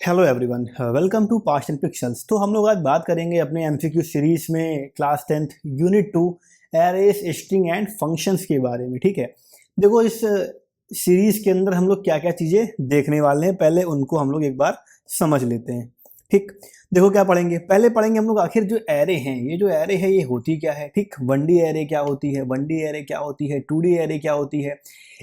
Hello everyone, welcome to past and pixels. तो हम लोग आज बात करेंगे अपने एमसीक्यू सीरीज में class 10th unit 2 arrays string and functions के बारे में। ठीक है, देखो इस सीरीज के अंदर हम लोग क्या क्या चीज़ें देखने वाले हैं, पहले उनको हम लोग एक बार समझ लेते हैं। ठीक, देखो क्या पढ़ेंगे, पहले पढ़ेंगे हम लोग आखिर जो एरे हैं, ये जो एरे है ये होती क्या है। ठीक, 1D एरे क्या होती है, 1D एरे क्या होती है, 2D एरे क्या होती है,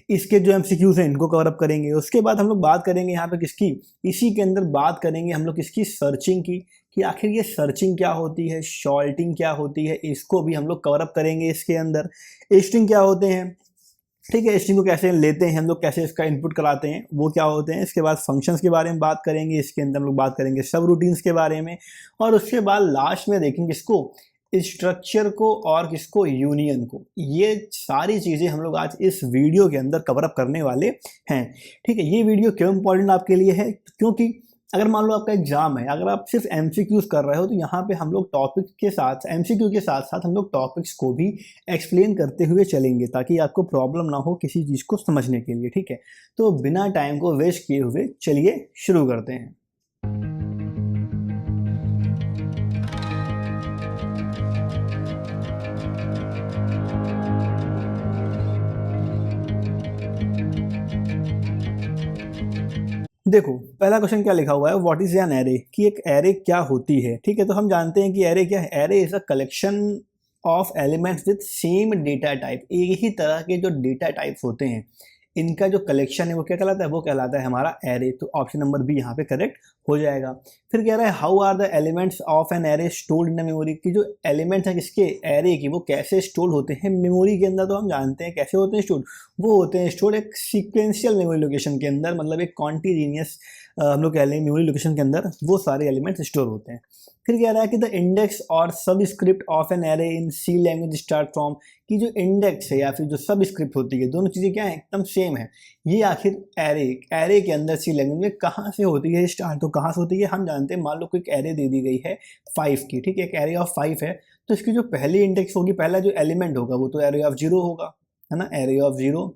इसके जो एमसीक्यूज हैं इनको कवर अप करेंगे। उसके बाद हम लोग बात करेंगे यहाँ पे किसकी, इसी के अंदर बात करेंगे हम लोग किसकी, सर्चिंग की, कि आखिर ये सर्चिंग क्या होती है, शॉर्टिंग क्या होती है, इसको भी हम लोग कवर अप करेंगे इसके अंदर। स्ट्रिंग क्या होते हैं, ठीक है, स्ट्रिंग को कैसे लेते हैं हम लोग, कैसे इसका इनपुट कराते हैं, वो क्या होते हैं। इसके बाद फंक्शंस के बारे में बात करेंगे, इसके अंदर हम लोग बात करेंगे सब रूटीन्स के बारे में, और उसके बाद लास्ट में देखेंगे इसको, स्ट्रक्चर को और किसको, यूनियन को। ये सारी चीज़ें हम लोग आज इस वीडियो के अंदर कवर अप करने वाले हैं। ठीक है, ये वीडियो क्यों इंपॉर्टेंट आपके लिए है, क्योंकि अगर मान लो आपका एग्जाम है, अगर आप सिर्फ एमसीक्यूज कर रहे हो तो यहाँ पे हम लोग टॉपिक के साथ, एमसीक्यू के साथ साथ हम लोग टॉपिक्स को भी एक्सप्लेन करते हुए चलेंगे, ताकि आपको प्रॉब्लम ना हो किसी चीज़ को समझने के लिए। ठीक है, तो बिना टाइम को वेस्ट किए हुए चलिए शुरू करते हैं। देखो पहला क्वेश्चन क्या लिखा हुआ है, व्हाट इज एन एरे, कि एक एरे क्या होती है। ठीक है, तो हम जानते हैं कि एरे क्या है, array is a collection of elements with same data type. एक ही तरह के जो डेटा टाइप्स होते हैं इनका जो कलेक्शन है वो क्या कहलाता है, वो कहलाता है हमारा एरे। तो ऑप्शन नंबर बी यहाँ पे करेक्ट हो जाएगा। फिर कह रहा है how are the elements of an array stored in the memory, की जो एलिमेंट्स हैं किसके, एरे की, वो कैसे स्टोर होते हैं मेमोरी के अंदर। तो हम जानते हैं कैसे होते हैं स्टोर, वो होते हैं स्टोर एक सीक्वेंशियल मेमोरी लोकेशन के अंदर, मतलब एक कॉन्टिन्यूस हम लोग कह लें मेमोरी लोकेशन के अंदर वो सारे एलिमेंट्स स्टोर होते हैं। फिर कह रहा है कि द इंडेक्स और subscript of an array in C language start from, कि जो इंडेक्स है या फिर जो सबस्क्रिप्ट होती है, दोनों चीज़ें क्या है, एकदम सेम है। ये आखिर एरे के अंदर सी लैंग्वेज में कहाँ से होती है स्टार्ट, तो कहाँ से होती है हम जानते हैं। मान लो कोई एरे दे दी गई है 5 की, ठीक है, एक एरे ऑफ 5 है, तो इसकी जो पहली इंडेक्स होगी, पहला जो एलिमेंट होगा वो तो एरे ऑफ 0 होगा, है ना, एरे ऑफ 0।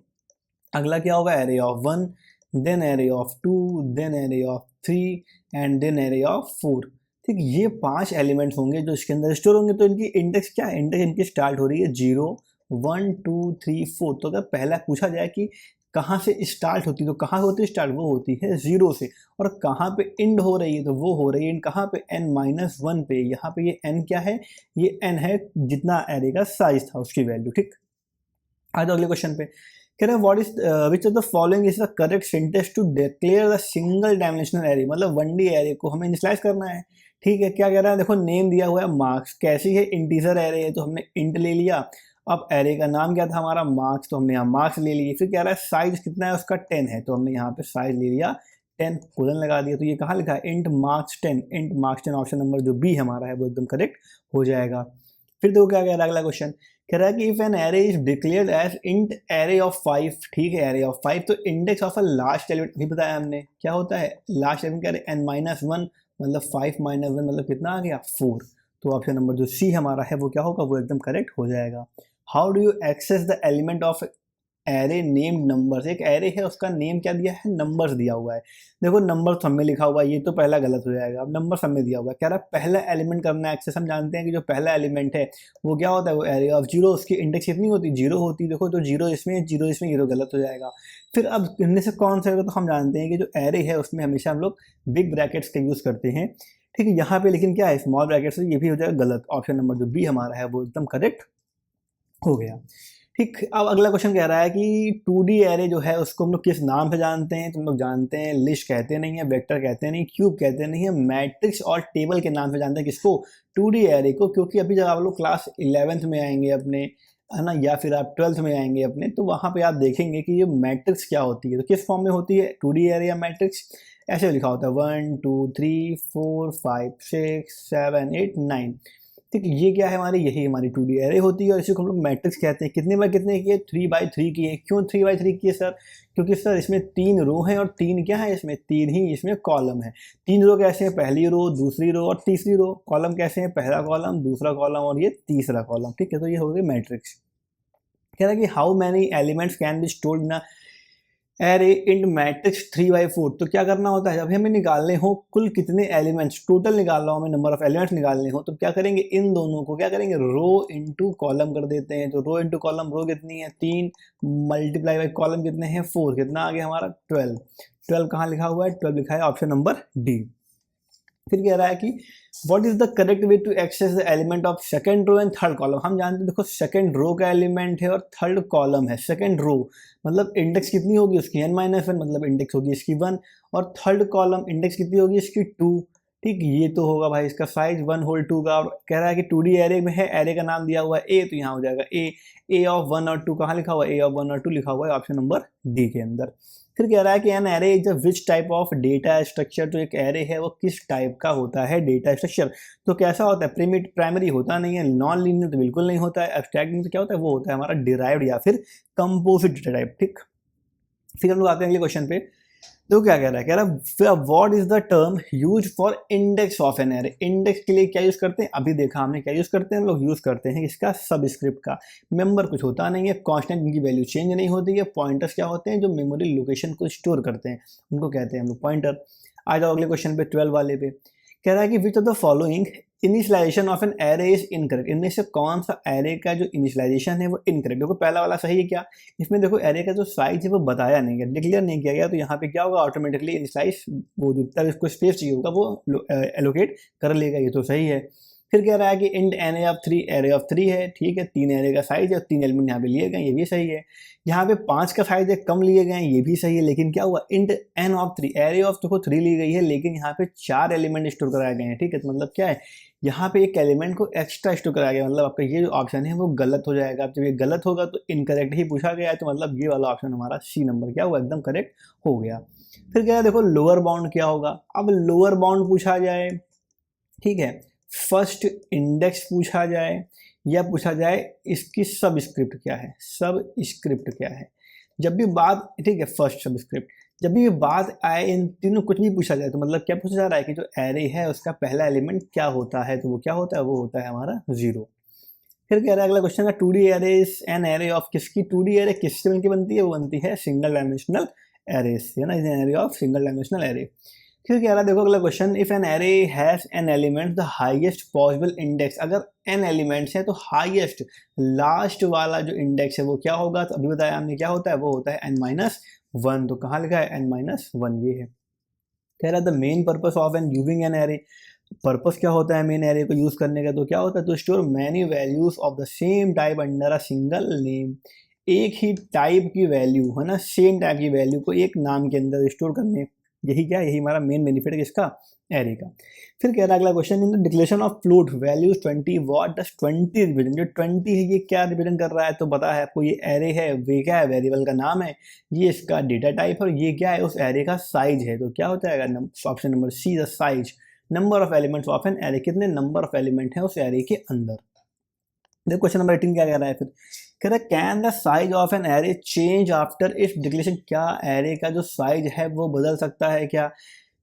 अगला क्या होगा, array of 1, then array of 2, then array of 3 and then array of 4। ठीक, ये 5 एलिमेंट्स होंगे जो इसके अंदर स्टोर होंगे। तो इनकी इंडेक्स क्या है, इंडेक्स इनकी स्टार्ट हो रही है 0 1 2 3 4। तो अगर पहला पूछा जाए कि कहाँ से स्टार्ट होती है, तो कहाँ होती है स्टार्ट, वो होती है 0 से। और कहाँ पे एंड हो रही है, तो वो हो रही है कहाँ पे, n-1 पे। यहाँ पे ये n क्या है, ये n है जितना एरे का साइज था उसकी वैल्यू। ठीक, आ जाओ अगले क्वेश्चन पे। कह रहे हैं what is which of the following is the correct syntax to declare the single dimensional array, मतलब 1D एरे को हमें इनिशियलाइज करना है। ठीक है, क्या कह रहा है, देखो नेम दिया हुआ है मार्क्स, कैसी है, इंटीजर एरे है तो हमने इंट ले लिया। अब एरे का नाम क्या था हमारा, मार्क्स, तो हमने यहाँ मार्क्स ले लिए। फिर कह रहा है साइज कितना है उसका, 10 है, तो हमने यहाँ पे साइज ले लिया 10, कोलन लगा दिया। तो ये कहाँ लिखा है, int marks 10, int marks 10, option number जो बी हमारा है वो एकदम करेक्ट हो जाएगा। फिर देखो क्या कह रहा है अगला क्वेश्चन, कह रहा है कि if an array is declared as int array of 5, ठीक है, एरे ऑफ 5, तो index of a last element भी बताया हमने क्या होता है, लास्ट एलिमेंट कह रहे हैं n-1, मतलब 5 - 1 मतलब कितना आ गया, 4। तो ऑप्शन नंबर जो सी हमारा है वो क्या होगा, वो एकदम करेक्ट हो जाएगा। How do you access the element of array name numbers, एक एरे है उसका नेम क्या दिया है, नंबर्स दिया हुआ है। देखो नंबर सब में लिखा हुआ है, ये तो पहला गलत हो जाएगा। अब नंबर सब में दिया हुआ है, कह रहा है पहला एलिमेंट करना है एक्सेस। हम जानते हैं कि जो पहला एलिमेंट है वो क्या होता है, वो एरे ऑफ 0, उसकी इंडेक्स कितनी होती है, 0 होती है। देखो तो 0 इसमें, 0 इसमें, ये तो गलत हो जाएगा। फिर अब इनमें से कौन सा होगा, तो हम जानते हैं कि जो एरे है उसमें हमेशा हम लोग बिग ब्रैकेट्स का यूज़ करते हैं। ठीक है, यहाँ पे लेकिन क्या है, स्मॉल ब्रैकेट्स, ये भी हो जाएगा गलत। ऑप्शन नंबर जो बी हमारा है वो एकदम करेक्ट हो गया। ठीक, अब अगला क्वेश्चन कह रहा है कि 2D एरे जो है उसको हम लोग किस नाम से जानते हैं, तो हम लोग जानते हैं लिस्ट कहते नहीं है, वेक्टर कहते नहीं, क्यूब कहते नहीं है, मैट्रिक्स और टेबल के नाम से जानते हैं किसको, 2D एरे को। क्योंकि अभी जब आप लोग क्लास 11th में आएंगे अपने, है ना, या फिर आप 12th में आएंगे अपने, तो वहाँ पे आप देखेंगे कि ये मैट्रिक्स क्या होती है, तो किस फॉर्म में होती है 2D एरे या मैट्रिक्स, ऐसे लिखा होता है 1 2 3 4 5 6 7 8 9। ठीक, ये क्या है हमारी, यही हमारी 2D एरे होती है, और इसी को हम लोग मैट्रिक्स कहते हैं। कितने बाय कितने की है, 3x3 की है। क्यों 3x3 की है सर, क्योंकि सर इसमें 3 रो हैं और 3 क्या है इसमें, 3 ही इसमें कॉलम है। 3 रो कैसे हैं, पहली रो, दूसरी रो और तीसरी रो। कॉलम कैसे हैं, पहला कॉलम, दूसरा कॉलम और ये तीसरा कॉलम। ठीक है, तो ये हो गई मैट्रिक्स। कह रहा है कि how many elements can be stored in array int matrix 3/4, तो क्या करना होता है, जब हमें निकालने हो कुल कितने एलिमेंट्स, टोटल निकालना हो हमें, नंबर ऑफ एलिमेंट्स निकालने हो, तो क्या करेंगे, इन दोनों को क्या करेंगे, रो इनटू कॉलम कर देते हैं। तो रो इनटू कॉलम, रो कितनी है 3, मल्टीप्लाई बाई कॉलम कितने हैं 4, कितना आ गया हमारा 12। 12 कहाँ लिखा हुआ है, 12 लिखा है ऑप्शन नंबर डी। फिर कह रहा है कि what is the correct way to access the element of second row and third column. हम जानते हैं देखो सेकंड रो का एलिमेंट है और थर्ड कॉलम है। सेकंड रो मतलब इंडेक्स कितनी होगी उसकी n-1, मतलब इंडेक्स होगी इसकी 1, और थर्ड कॉलम इंडेक्स कितनी होगी इसकी 2। ठीक, ये तो होगा भाई इसका साइज 1 होल 2 का। और कह रहा है कि 2D एरे में है, एरे का नाम दिया हुआ है ए, तो यहाँ हो जाएगा ए ऑफ 1 और 2 कहाँ लिखा हुआ है, ए ऑफ 1 और 2 लिखा हुआ है ऑप्शन नंबर डी के अंदर। फिर कह रहा है कि N array is which type of data structure, तो एक एरे है वो किस टाइप का होता है डेटा स्ट्रक्चर। तो कैसा होता है, प्राइमरी होता नहीं है, नॉन लीनियर तो बिल्कुल नहीं होता है, एब्स्ट्रैक्ट में तो क्या होता है, वो होता है हमारा डिराइव्ड या फिर कंपोजिट डेटा टाइप। ठीक, फिर हम लोग आते हैं अगले क्वेश्चन पे। तो क्या कह रहा है what is the term use for index of an array. Index के लिए क्या यूज करते हैं, अभी देखा हमने क्या यूज करते हैं, हम लोग यूज करते हैं इसका सबस्क्रिप्ट का। मेंबर कुछ होता नहीं है, कांस्टेंट इनकी वैल्यू चेंज नहीं होती है। पॉइंटर्स क्या होते हैं, जो मेमोरी लोकेशन को स्टोर करते हैं, उनको कहते हैं हम लोग पॉइंटर। आ जाओ अगले क्वेश्चन पे 12 वाले पे। कह रहा है कि which of the following initialisation of an array is incorrect. इनमें से कौन सा एरे का जो इनिशियलाइजेशन है वो इनकरेक्ट। देखो पहला वाला सही है क्या, इसमें देखो एरे का जो साइज है वो बताया नहीं गया, डिक्लेयर नहीं किया गया, तो यहाँ पे क्या होगा, ऑटोमेटिकली इनिशियलाइज वो जो इसको स्पेस चाहिए होगा वो एलोकेट कर लेगा, ये तो सही है। फिर कह रहा है कि int n of 3 array of 3 है, ठीक है, 3 एरे का साइज है और 3 एलिमेंट यहाँ पे लिए गए, ये भी सही है। यहाँ पे 5 का साइज है, कम लिए गए, ये भी सही है। लेकिन क्या हुआ, int n of 3 array of देखो 3 ली गई है, लेकिन यहाँ पे 4 एलिमेंट स्टोर कराए गए हैं। ठीक है, तो मतलब क्या है, यहाँ पे एक एलिमेंट को एक्स्ट्रा स्टोर कराया गया, मतलब आपका ये जो ऑप्शन है वो गलत हो जाएगा। अब जब ये गलत होगा तो इनकरेक्ट ही पूछा गया है, तो मतलब ये वाला ऑप्शन हमारा सी नंबर क्या हुआ, एकदम करेक्ट हो गया। फिर क्या है, देखो लोअर बाउंड क्या होगा। अब लोअर बाउंड पूछा जाए, ठीक है, फर्स्ट इंडेक्स पूछा जाए, या पूछा जाए इसकी सब स्क्रिप्ट क्या है, सब स्क्रिप्ट क्या है। जब भी बात, ठीक है, फर्स्ट सब स्क्रिप्ट, जब भी बात आए इन तीनों कुछ भी पूछा जाए, तो मतलब क्या पूछा जा रहा है कि जो एरे है उसका पहला एलिमेंट क्या होता है, तो वो क्या होता है, वो होता है हमारा 0। फिर कह रहा है अगला क्वेश्चन है 2D array is an array of किसकी। 2D एरे किससे मिलकर बनती है, वो बनती है सिंगल डायमेंशनल एरे से, है ना, is an array of single dimensional array. फिर कह रहा है देखो अगला question, if an array has an element the highest possible index. अगर n एलिमेंट्स हैं तो हाईएस्ट लास्ट वाला जो इंडेक्स है वो क्या होगा, तो अभी बताया हमने क्या होता है, वो होता है n-1। तो कहाँ लिखा है n-1, ये है। कह रहा है the main purpose of an using an array. Purpose क्या होता है मेन एरे को यूज करने का, तो क्या होता है, to store many values of the same type under a single name. एक ही टाइप की वैल्यू, है ना, सेम टाइप की वैल्यू को एक नाम के अंदर स्टोर करने, यही क्या, यही हमारा मेन बेनिफिट है किसका, एरे का। फिर कह रहा है अगला question, in the declaration of float values 20 what does 20 represent. जो 20 है ये क्या रिप्रेजेंट कर रहा है, तो पता है आपको, ये एरे है, वे क्या है, वेरिएबल का नाम है, ये इसका डेटा टाइप है, और ये क्या है, उस एरे का साइज है। तो क्या हो जाएगा option number C, the size, number of elements of an array, कितने नंबर ऑफ एलिमेंट है उस एरे के अंदर। देखो क्वेश्चन नंबर 18 क्या कह रहा है, फिर कह रहा है can the size of an array change after if declaration. क्या एरे का जो साइज है वो बदल सकता है क्या।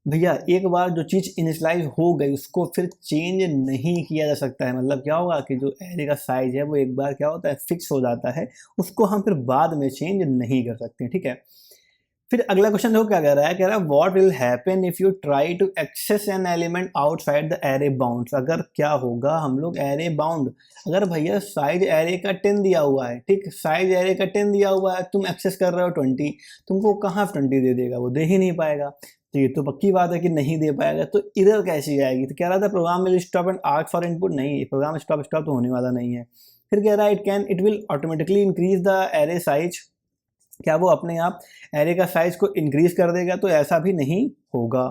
भैया एक बार जो चीज़ इनिशियलाइज हो गई उसको फिर चेंज नहीं किया जा सकता है। मतलब क्या होगा कि जो एरे का साइज है वो एक बार क्या होता है, फिक्स हो जाता है, उसको हम फिर बाद में चेंज नहीं कर सकते। ठीक है, फिर अगला क्वेश्चन देखो क्या कह रहा है, कह रहा है what will happen if you try to access an element outside the array bounds. अगर क्या होगा, हम लोग एरे बाउंड, अगर भैया साइज एरे का 10 दिया हुआ है, ठीक, साइज एरे का 10 दिया हुआ है, तुम एक्सेस कर रहे हो 20, तुमको कहाँ 20 दे देगा, वो दे ही नहीं पाएगा। तो ये तो पक्की बात है कि नहीं दे पाएगा, तो इधर कैसी आएगी। तो कह रहा था program will stop and ask for input. नहीं, प्रोग्राम स्टॉप तो होने वाला नहीं है। फिर कह रहा है it will automatically increase the array size. क्या वो अपने आप एरे का साइज को इंक्रीज कर देगा, तो ऐसा भी नहीं होगा।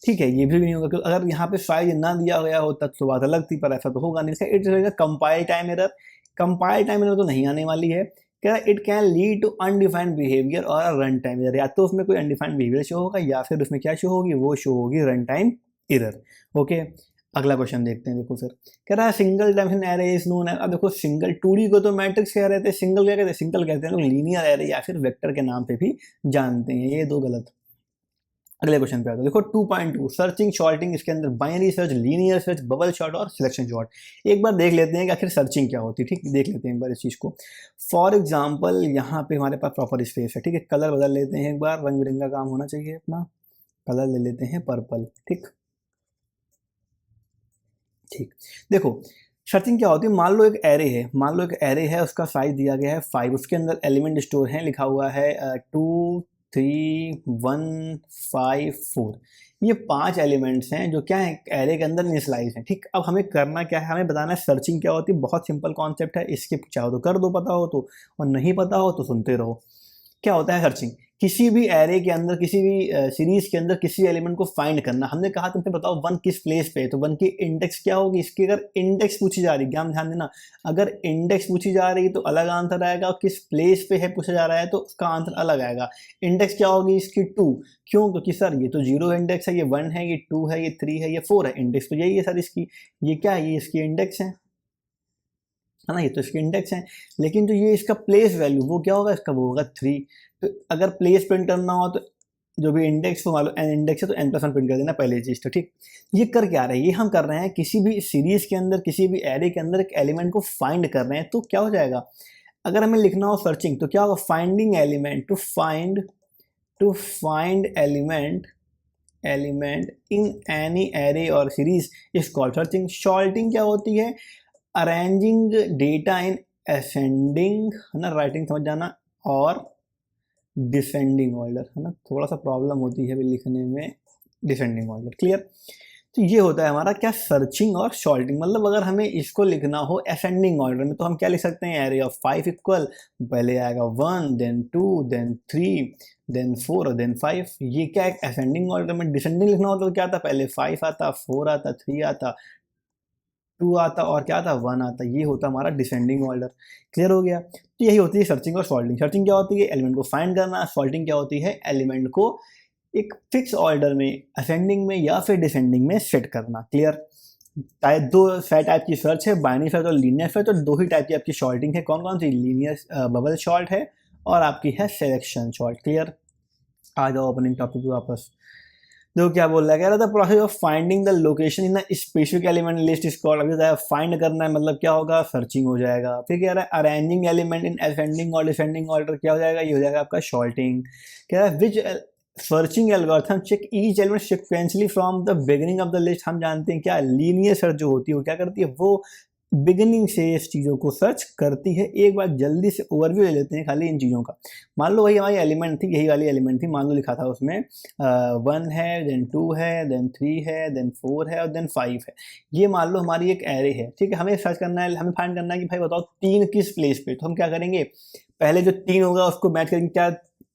ठीक है, ये भी नहीं होगा, क्योंकि अगर यहाँ पे साइज ना दिया गया होता तो बात अलग थी, पर ऐसा तो होगा नहीं। इसका इट रहेगा compile time error. Compile time error तो नहीं आने वाली है। क्या it can lead to undefined behaviour और रन टाइम एरर। या तो उसमें कोई अनडिफाइंड बिहेवियर शो होगा, या फिर उसमें क्या शो होगी, वो शो होगी रन टाइम एरर। ओके, अगला क्वेश्चन देखते हैं। देखो फिर कह रहा है single dimension array is known as. अब देखो सिंगल 2D को तो मैट्रिक्स कह रहे थे, सिंगल क्या कहते हैं, सिंगल कहते हैं लोग लीनियर एरे या फिर वेक्टर के नाम पे भी जानते हैं। ये दो गलत। अगले क्वेश्चन पे आता है, देखो 2.2 सर्चिंग सॉर्टिंग, इसके अंदर binary search, linear search, bubble shot और सिलेक्शन शॉट। एक बार देख लेते हैं कि आखिर सर्चिंग क्या होती है, ठीक, देख लेते हैं एक बार इस चीज़ को। फॉर एग्जाम्पल यहाँ पे हमारे पास प्रॉपर स्पेस है, ठीक है, कलर बदल लेते हैं एक बार, रंग बिरंगा काम होना चाहिए अपना, कलर ले लेते हैं पर्पल, ठीक ठीक। देखो सर्चिंग क्या होती है, मान लो एक एरे है, मान लो एक एरे है, उसका साइज दिया गया है 5, उसके अंदर एलिमेंट स्टोर है, लिखा हुआ है 2 3 1 5 4। ये 5 एलिमेंट्स हैं जो क्या है एरे के अंदर इनिशियलाइज हैं, ठीक। अब हमें करना क्या है, हमें बताना है सर्चिंग क्या होती है। बहुत सिंपल कॉन्सेप्ट है, इसके चाहो तो कर दो पता हो तो, और नहीं पता हो तो सुनते रहो। क्या होता है सर्चिंग, किसी भी एरे के अंदर, किसी भी सीरीज के अंदर किसी एलिमेंट को फाइंड करना। हमने कहा तुमसे बताओ वन किस प्लेस पे है, तो वन की इंडेक्स क्या होगी, इसकी अगर इंडेक्स पूछी जा रही है, ध्यान देना, अगर इंडेक्स पूछी जा रही है तो अलग आंसर आएगा, और किस प्लेस पे है पूछा जा रहा है तो उसका आंसर अलग आएगा। इंडेक्स क्या होगी इसकी 2, क्यों, क्योंकि सर ये तो 0 इंडेक्स है, ये 1 है, ये 2 है, ये 3 है, ये 4 है, इंडेक्स तो यही है सर इसकी, ये क्या है, ये इसकी इंडेक्स है ना, ये तो इसकी इंडेक्स है। लेकिन जो ये इसका प्लेस वैल्यू वो क्या होगा, इसका वो होगा 3। तो अगर प्लेस प्रिंट करना हो तो जो भी इंडेक्स को मान लो n इंडेक्स है तो n+1 प्रिंट कर देना पहली चीज़, तो ठीक। ये कर क्या रहे हैं, ये हम कर रहे हैं किसी भी सीरीज के अंदर, किसी भी एरे के अंदर एक एलिमेंट को फाइंड कर रहे हैं। तो क्या हो जाएगा, अगर हमें लिखना हो सर्चिंग तो क्या होगा, finding element, to find element in any array और series is called searching. Sorting क्या होती है, अरेंजिंग डेटा इन असेंडिंग, है ना, राइटिंग समझ जाना, और डिसेंडिंग ऑर्डर, है ना, थोड़ा सा प्रॉब्लम होती है लिखने में, डिसेंडिंग ऑर्डर, क्लियर। तो ये होता है हमारा क्या, सर्चिंग और सॉर्टिंग। मतलब अगर हमें इसको लिखना हो असेंडिंग ऑर्डर में तो हम क्या लिख सकते हैं, एरे ऑफ 5 इक्वल, पहले आएगा 1 देन 2 देन 3 देन 4 और देन 5। ये क्या है असेंडिंग ऑर्डर में। डिसेंडिंग लिखना हो तो क्या आता, पहले 5 आता, 4 आता, 3 आता, 2 आता और क्या आता, 1 आता। ये होता हमारा डिसेंडिंग ऑर्डर, क्लियर हो गया। तो यही होती है सर्चिंग और सॉर्टिंग। सर्चिंग क्या होती है, एलिमेंट को फाइंड करना, सॉर्टिंग क्या होती है, एलिमेंट को एक फिक्स ऑर्डर में, असेंडिंग में या फिर डिसेंडिंग में सेट करना, क्लियर। दो टाइप की सर्च है, बाइनरी सर्च और लीनियर सर्च, और दो ही टाइप की आपकी सॉर्टिंग है। कौन कौन सी, लीनियर बबल सॉर्ट है और आपकी है सिलेक्शन सॉर्ट, क्लियर। आ जाओ ओपनिंग टॉपिक पे वापस। देखो क्या बोल रहा है, कह रहा था process of finding the location in specific element list is called. अभी फाइंड करना है मतलब क्या होगा, सर्चिंग हो जाएगा। फिर कह रहा है अरेंजिंग एलिमेंट इन असेंडिंग और डिसेंडिंग ऑर्डर, क्या हो जाएगा, ये हो जाएगा आपका सॉर्टिंग। कह रहा है which searching algorithm check each element sequentially from the beginning of the list. हम जानते हैं क्या लीनियर सर्च जो होती है वो क्या करती है, वो बिगिनिंग से इस चीज़ों को सर्च करती है। एक बार जल्दी से ओवरव्यू ले लेते हैं खाली इन चीज़ों का। मान लो वही हमारी एलिमेंट थी, यही वाली एलिमेंट थी, मान लो लिखा था उसमें 1 है, देन 2 है, देन 3 है, देन 4 है और देन 5 है। ये मान लो हमारी एक एरे है, ठीक है। हमें सर्च करना है, हमें फाइंड करना है कि भाई बताओ 3 किस प्लेस पे। तो हम क्या करेंगे, पहले जो 3 होगा उसको मैच करेंगे, क्या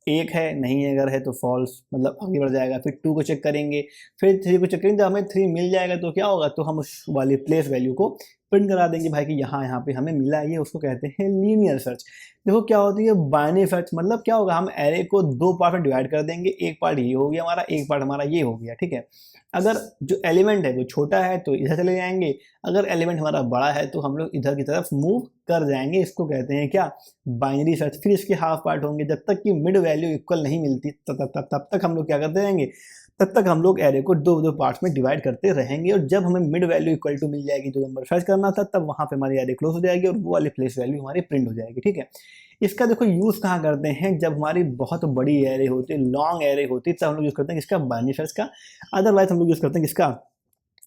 1 है, नहीं है, अगर है तो फॉल्स, मतलब आगे बढ़ जाएगा। फिर 2 को चेक करेंगे, फिर 3 को चेक करेंगे, जब हमें 3 मिल जाएगा तो क्या होगा, तो हम उस वाली प्लेस वैल्यू को प्रिंट करा देंगे भाई कि यहाँ पे हमें मिला, ये उसको कहते हैं लीनियर सर्च। देखो क्या होती है बाइनरी सर्च, मतलब क्या होगा, हम एरे को 2 पार्ट में डिवाइड कर देंगे, एक पार्ट ये हो गया हमारा, एक पार्ट हमारा ये हो गया, ठीक है। अगर जो एलिमेंट है वो छोटा है तो इधर चले जाएंगे, अगर एलिमेंट हमारा बड़ा है तो हम लोग इधर की तरफ मूव कर जाएंगे। इसको कहते हैं क्या, बाइनरी सर्च। फिर इसके हाफ पार्ट होंगे, जब तक कि मिड वैल्यू इक्वल नहीं मिलती तब तक हम लोग क्या करते रहेंगे, तब तक हम लोग एरे को 2 पार्ट्स में डिवाइड करते रहेंगे। और जब हमें मिड वैल्यू इक्वल टू मिल जाएगी, जो नंबर सर्च करना था, तब वहाँ पे हमारी एरे क्लोज हो जाएगी और वो वाली प्लेस वैल्यू हमारी प्रिंट हो जाएगी, ठीक है। इसका देखो यूज़ कहाँ करते हैं, जब हमारी बहुत बड़ी एरे होती है, लॉन्ग एरे होती है, तब हम लोग यूज़ करते हैं किसका, बाइनरी सर्च का। अदरवाइज हम लोग यूज़ करते हैं किसका,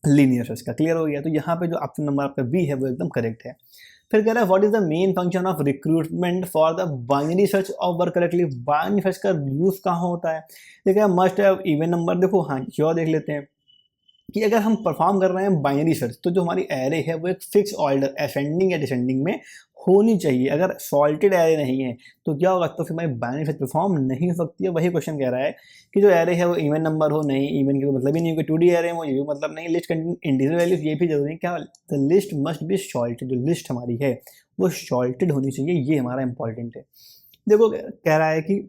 लीनियर सर्च का। क्लियर हो गया। तो यहाँ पे जो ऑप्शन नंबर आपका बी है वो एकदम करेक्ट है। फिर कह रहा है what is the main function of recruitment for the binary search of work correctly. Binary search का यूज कहाँ होता है, देखिए मस्ट हैव इवन नंबर। देखो हाँ क्यों देख लेते हैं कि अगर हम परफॉर्म कर रहे हैं बाइनरी सर्च तो जो हमारी एरे है वो एक फिक्स ऑर्डर असेंडिंग या डिसेंडिंग में होनी चाहिए। अगर सॉल्टेड एरे नहीं है तो क्या होगा, तो फिर हमारी बाइनरी सर्च परफॉर्म नहीं हो सकती है। वही क्वेश्चन कह रहा है कि जो एरे है वो इवन नंबर हो, नहीं इवन के मतलब ही नहीं, 2D एरे हो, ये भी मतलब नहीं। लिस्ट कंटेन इंटीजर वैल्यूज, ये भी जरूरी है। क्या, the list must be salted, जो लिस्ट हमारी है वो सॉल्टेड होनी चाहिए, ये हमारा इंपॉर्टेंट है। देखो कह रहा है कि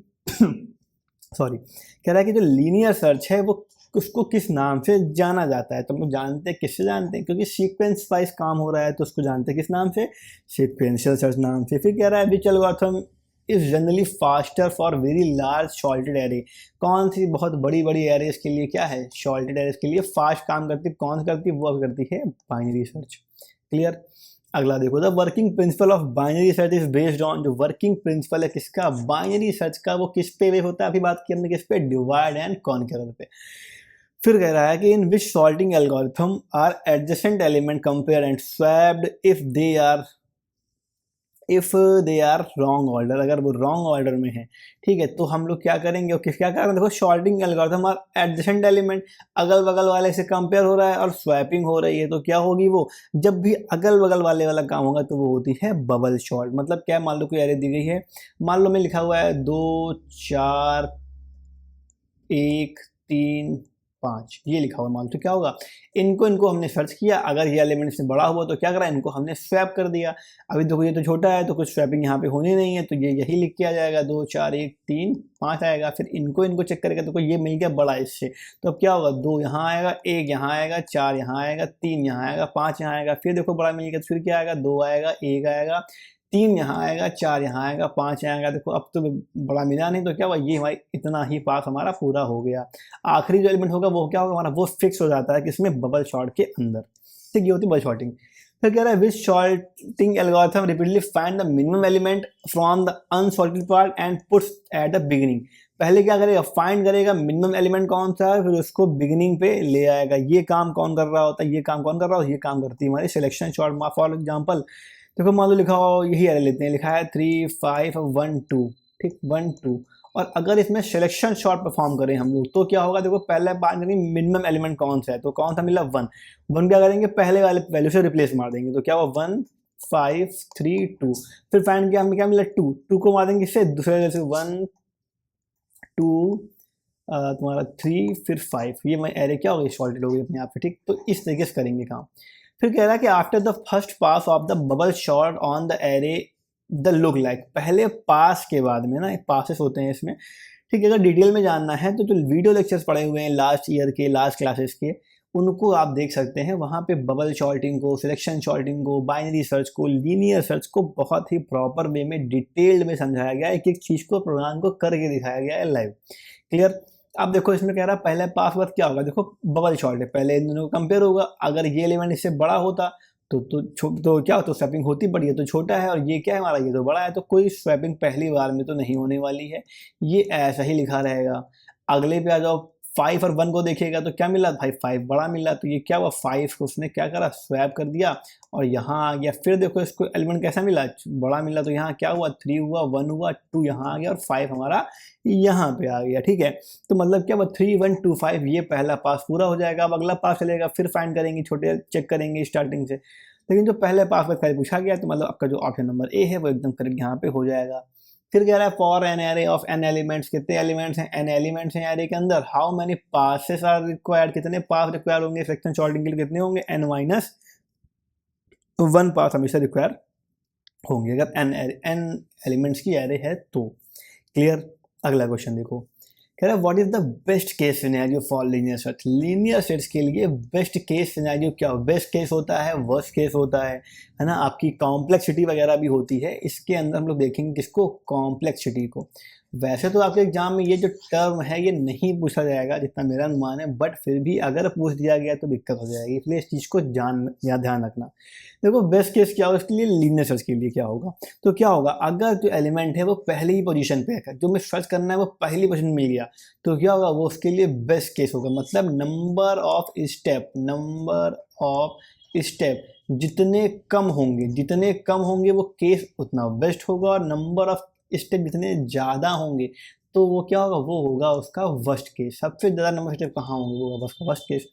सॉरी कह रहा है कि जो लीनियर सर्च है वो उसको किस नाम से जाना जाता है। तो हम लोग जानते हैं, किससे जानते हैं, क्योंकि सीक्वेंस वाइज काम हो रहा है तो उसको जानते हैं किस नाम से, सीक्वेंशियल सर्च नाम से। फिर कह रहा है which algorithm is generally faster for very large sorted array. कौन सी बहुत बड़ी बड़ी एरेज के लिए क्या है, सॉल्टेड एरेज के लिए फास्ट काम करती, कौन सी करती, वो करती है बाइनरी सर्च। क्लियर। अगला देखो, the working principle of binary search is based on, जो वर्किंग प्रिंसिपल है किसका, बाइनरी सर्च का, वो किस पे बेस होता है, अभी बात की हमने किस पे, डिवाइड एंड कॉन्कर पे। फिर कह रहा है कि in which sorting algorithm are adjacent element compare and swapped if they are wrong order, अगर वो रॉन्ग ऑर्डर में है, ठीक है, तो हम लोग क्या करेंगे, और क्या करेंगे, देखो sorting algorithm are adjacent element, अगल बगल वाले से कंपेयर हो रहा है और स्वैपिंग हो रही है, तो क्या होगी वो, जब भी अगल बगल वाले वाला काम होगा तो वो होती है बबल सॉल्ट। मतलब क्या, मान लो कोई एरे दी गई है, मान लो में लिखा हुआ है 2 4 1 3 5, ये लिखा हुआ मान, तो क्या होगा, इनको हमने सर्च किया, अगर ये एलिमेंट से बड़ा हुआ तो क्या करा, इनको हमने स्वैप कर दिया। अभी देखो ये तो छोटा है तो कुछ स्वैपिंग यहाँ पे होनी नहीं है, तो ये यही लिख के आ जाएगा 2 4 1 3 5 आएगा। फिर इनको चेक करेगा तो ये मिल गया बड़ा इससे, तो अब क्या होगा, 2 यहाँ आएगा, 1 यहाँ आएगा, 4 यहाँ आएगा, 3 यहाँ आएगा, 5 यहाँ आएगा, फिर देखो बड़ा मिल गया, फिर क्या आएगा, 2 आएगा, 1 आएगा, 3 यहाँ आएगा, 4 यहाँ आएगा, 5 यहाँ आएगा। देखो अब तो बड़ा मिला नहीं, तो क्या हुआ, ये हमारी इतना ही पास हमारा पूरा हो गया। आखिरी जो एलिमेंट होगा वो क्या होगा हमारा, वो फिक्स हो जाता है किसमें, बबल सॉर्ट के अंदर। ठीक, ये होती है बबल सॉर्टिंग। फिर कह रहा है which sorting algorithm repeatedly find the minimum element from the unsorted part and puts at the beginning. पहले क्या करेगा, फाइंड करेगा मिनिमम एलिमेंट कौन सा है, फिर उसको बिगिनिंग पे ले आएगा। ये काम कौन कर रहा होता है, ये काम कौन कर रहा होता है, ये काम करती है हमारी सिलेक्शन सॉर्ट। फॉर एग्जाम्पल देखो मान लो लिखा हो, यही एरे लेते हैं, लिखा है 3 5 1 2, ठीक 1 2, और अगर इसमें सिलेक्शन शॉर्ट परफॉर्म करें हम लोग तो क्या होगा, देखो पहले बात करेंगे मिनिमम एलिमेंट कौन सा है, तो कौन सा मिला 1 1, क्या करेंगे पहले वाले वैल्यू से रिप्लेस मार देंगे, तो क्या हुआ 1 5 3 2। फिर फाइंड किया हमें, क्या मिला 2 2 को मार देंगे इससे दूसरे वैल्यू से 1 2 तुम्हारा 3 फिर 5, ये मैं एरे क्या हो गई, सॉर्टेड हो गई अपने आप से। ठीक, तो इस तरीके से करेंगे काम। फिर कह रहा है कि after the first pass of the bubble short on the array the look like, पहले पास के बाद में ना पासेस होते हैं इसमें। ठीक है, अगर डिटेल में जानना है तो जो वीडियो लेक्चर्स पढ़े हुए हैं लास्ट ईयर के, लास्ट क्लासेस के, उनको आप देख सकते हैं। वहाँ पे बबल शॉर्टिंग को, सिलेक्शन शॉर्टिंग को, बाइनरी सर्च को, लीनियर सर्च को बहुत ही प्रॉपर वे में डिटेल्ड में समझाया गया है। एक एक चीज़ को, प्रोग्राम को करके दिखाया गया है लाइव। क्लियर। अब देखो इसमें कह रहा है पहले पास बाद क्या होगा, देखो बबल शॉर्ट है, पहले इन दोनों को कंपेयर होगा, अगर ये एलिमेंट इससे बड़ा होता तो क्या तो स्वैपिंग होती, बड़ी है तो छोटा है, और ये क्या है हमारा, ये तो बड़ा है, तो कोई स्वैपिंग पहली बार में तो नहीं होने वाली है, ये ऐसा ही लिखा रहेगा। अगले पे आ जाओ, 5 और 1 को देखिएगा तो क्या मिला भाई, 5 बड़ा मिला, तो ये क्या हुआ, 5 को उसने क्या करा, स्वैप कर दिया और यहाँ आ गया। फिर देखो इसको एलिमेंट कैसा मिला, बड़ा मिला, तो यहाँ क्या हुआ, 3 हुआ, 1 हुआ, 2 यहाँ आ गया और 5 हमारा यहाँ पे आ गया। ठीक है, तो मतलब क्या हुआ, 3 1 2 5, ये पहला पास पूरा हो जाएगा। अब अगला पास चलेगा, फिर फाइंड करेंगे, छोटे चेक करेंगे स्टार्टिंग से, लेकिन जो पहले पास में पहले पूछा गया तो मतलब आपका जो ऑप्शन नंबर ए है वो एकदम करेक्ट यहाँ पे हो जाएगा। फिर कह रहा है for an array of n elements, कितने एलिमेंट्स हैं, एन एलिमेंट्स हैं एरे के अंदर, how many passes are required, कितने पास रिक्वायर होंगे सिलेक्शन सॉर्टिंग के लिए, कितने होंगे, n माइनस 1 पास हमेशा रिक्वायर होंगे अगर n एलिमेंट्स की एरे है तो। क्लियर। अगला क्वेश्चन देखो, कह रहा है what is the best case scenario for linear search. Linear search के लिए बेस्ट केस सिनेरियो क्या हो, बेस्ट केस होता है, वर्स्ट केस होता है ना, आपकी कॉम्प्लेक्सिटी वगैरह भी होती है। इसके अंदर हम लोग देखेंगे किसको, कॉम्प्लेक्सिटी को। वैसे तो आपके एग्जाम में ये जो टर्म है ये नहीं पूछा जाएगा जितना मेरा अनुमान है, बट फिर भी अगर पूछ दिया गया तो दिक्कत हो जाएगी, इसलिए इस चीज़ को ध्यान रखना। देखो बेस्ट केस क्या होगा इसके लिए, लीनियर सर्च के लिए क्या होगा, तो क्या होगा, अगर जो एलिमेंट है वो पहली ही पोजीशन पे है, जो मैं सर्च करना है वो पहली पोजीशन मिल गया, तो क्या होगा, वो उसके लिए बेस्ट केस होगा। मतलब नंबर ऑफ स्टेप जितने कम होंगे वो केस उतना बेस्ट होगा, और नंबर ऑफ स्टेप जितने ज़्यादा होंगे तो वो क्या होगा, वो होगा उसका वर्स्ट केस। सबसे ज़्यादा नंबर स्टेप कहाँ होंगे, वो होगा उसका वर्स्ट केस।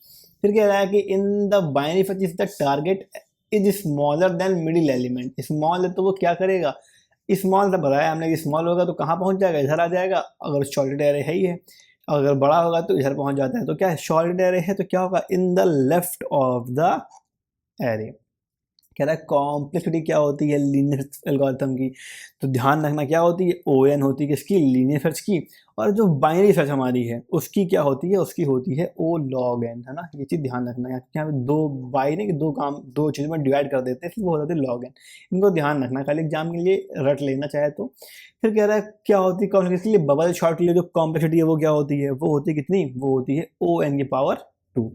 फिर कह रहा है कि in the binary search if the target is smaller than middle element. Small है तो वो क्या करेगा, स्मॉल तो बताया हमने कि स्मॉल होगा तो कहाँ पहुँच जाएगा, इधर आ जाएगा, अगर सॉलिड एरे है ही है, अगर बड़ा होगा तो इधर पहुँच जाता है। तो क्या है, सॉलिड एरे है तो क्या होगा, in the left of the array. कह रहा है कॉम्प्लेक्सिटी क्या होती है लीनियर एल्गोरिथम की, तो ध्यान रखना क्या होती है ON होती है किसकी, लीनियर सर्च की, और जो बाइनरी सर्च हमारी है उसकी क्या होती है, उसकी होती है O log n, है ना। ये चीज़ ध्यान रखना है, यहाँ पे दो बाइनरी दो काम दो चीज़ों में डिवाइड कर देते हैं, इसलिए वो हो जाती है log n। इनको ध्यान रखना, खाली एग्जाम के लिए रट लेना चाहे तो। फिर कह रहा है क्या होती है कॉम्प्लेक्सिटी के लिए, बबल शॉट के लिए जो कॉम्प्लेक्सिटी है वो क्या होती है, वो होती है कितनी, वो होती है ON की पावर 2,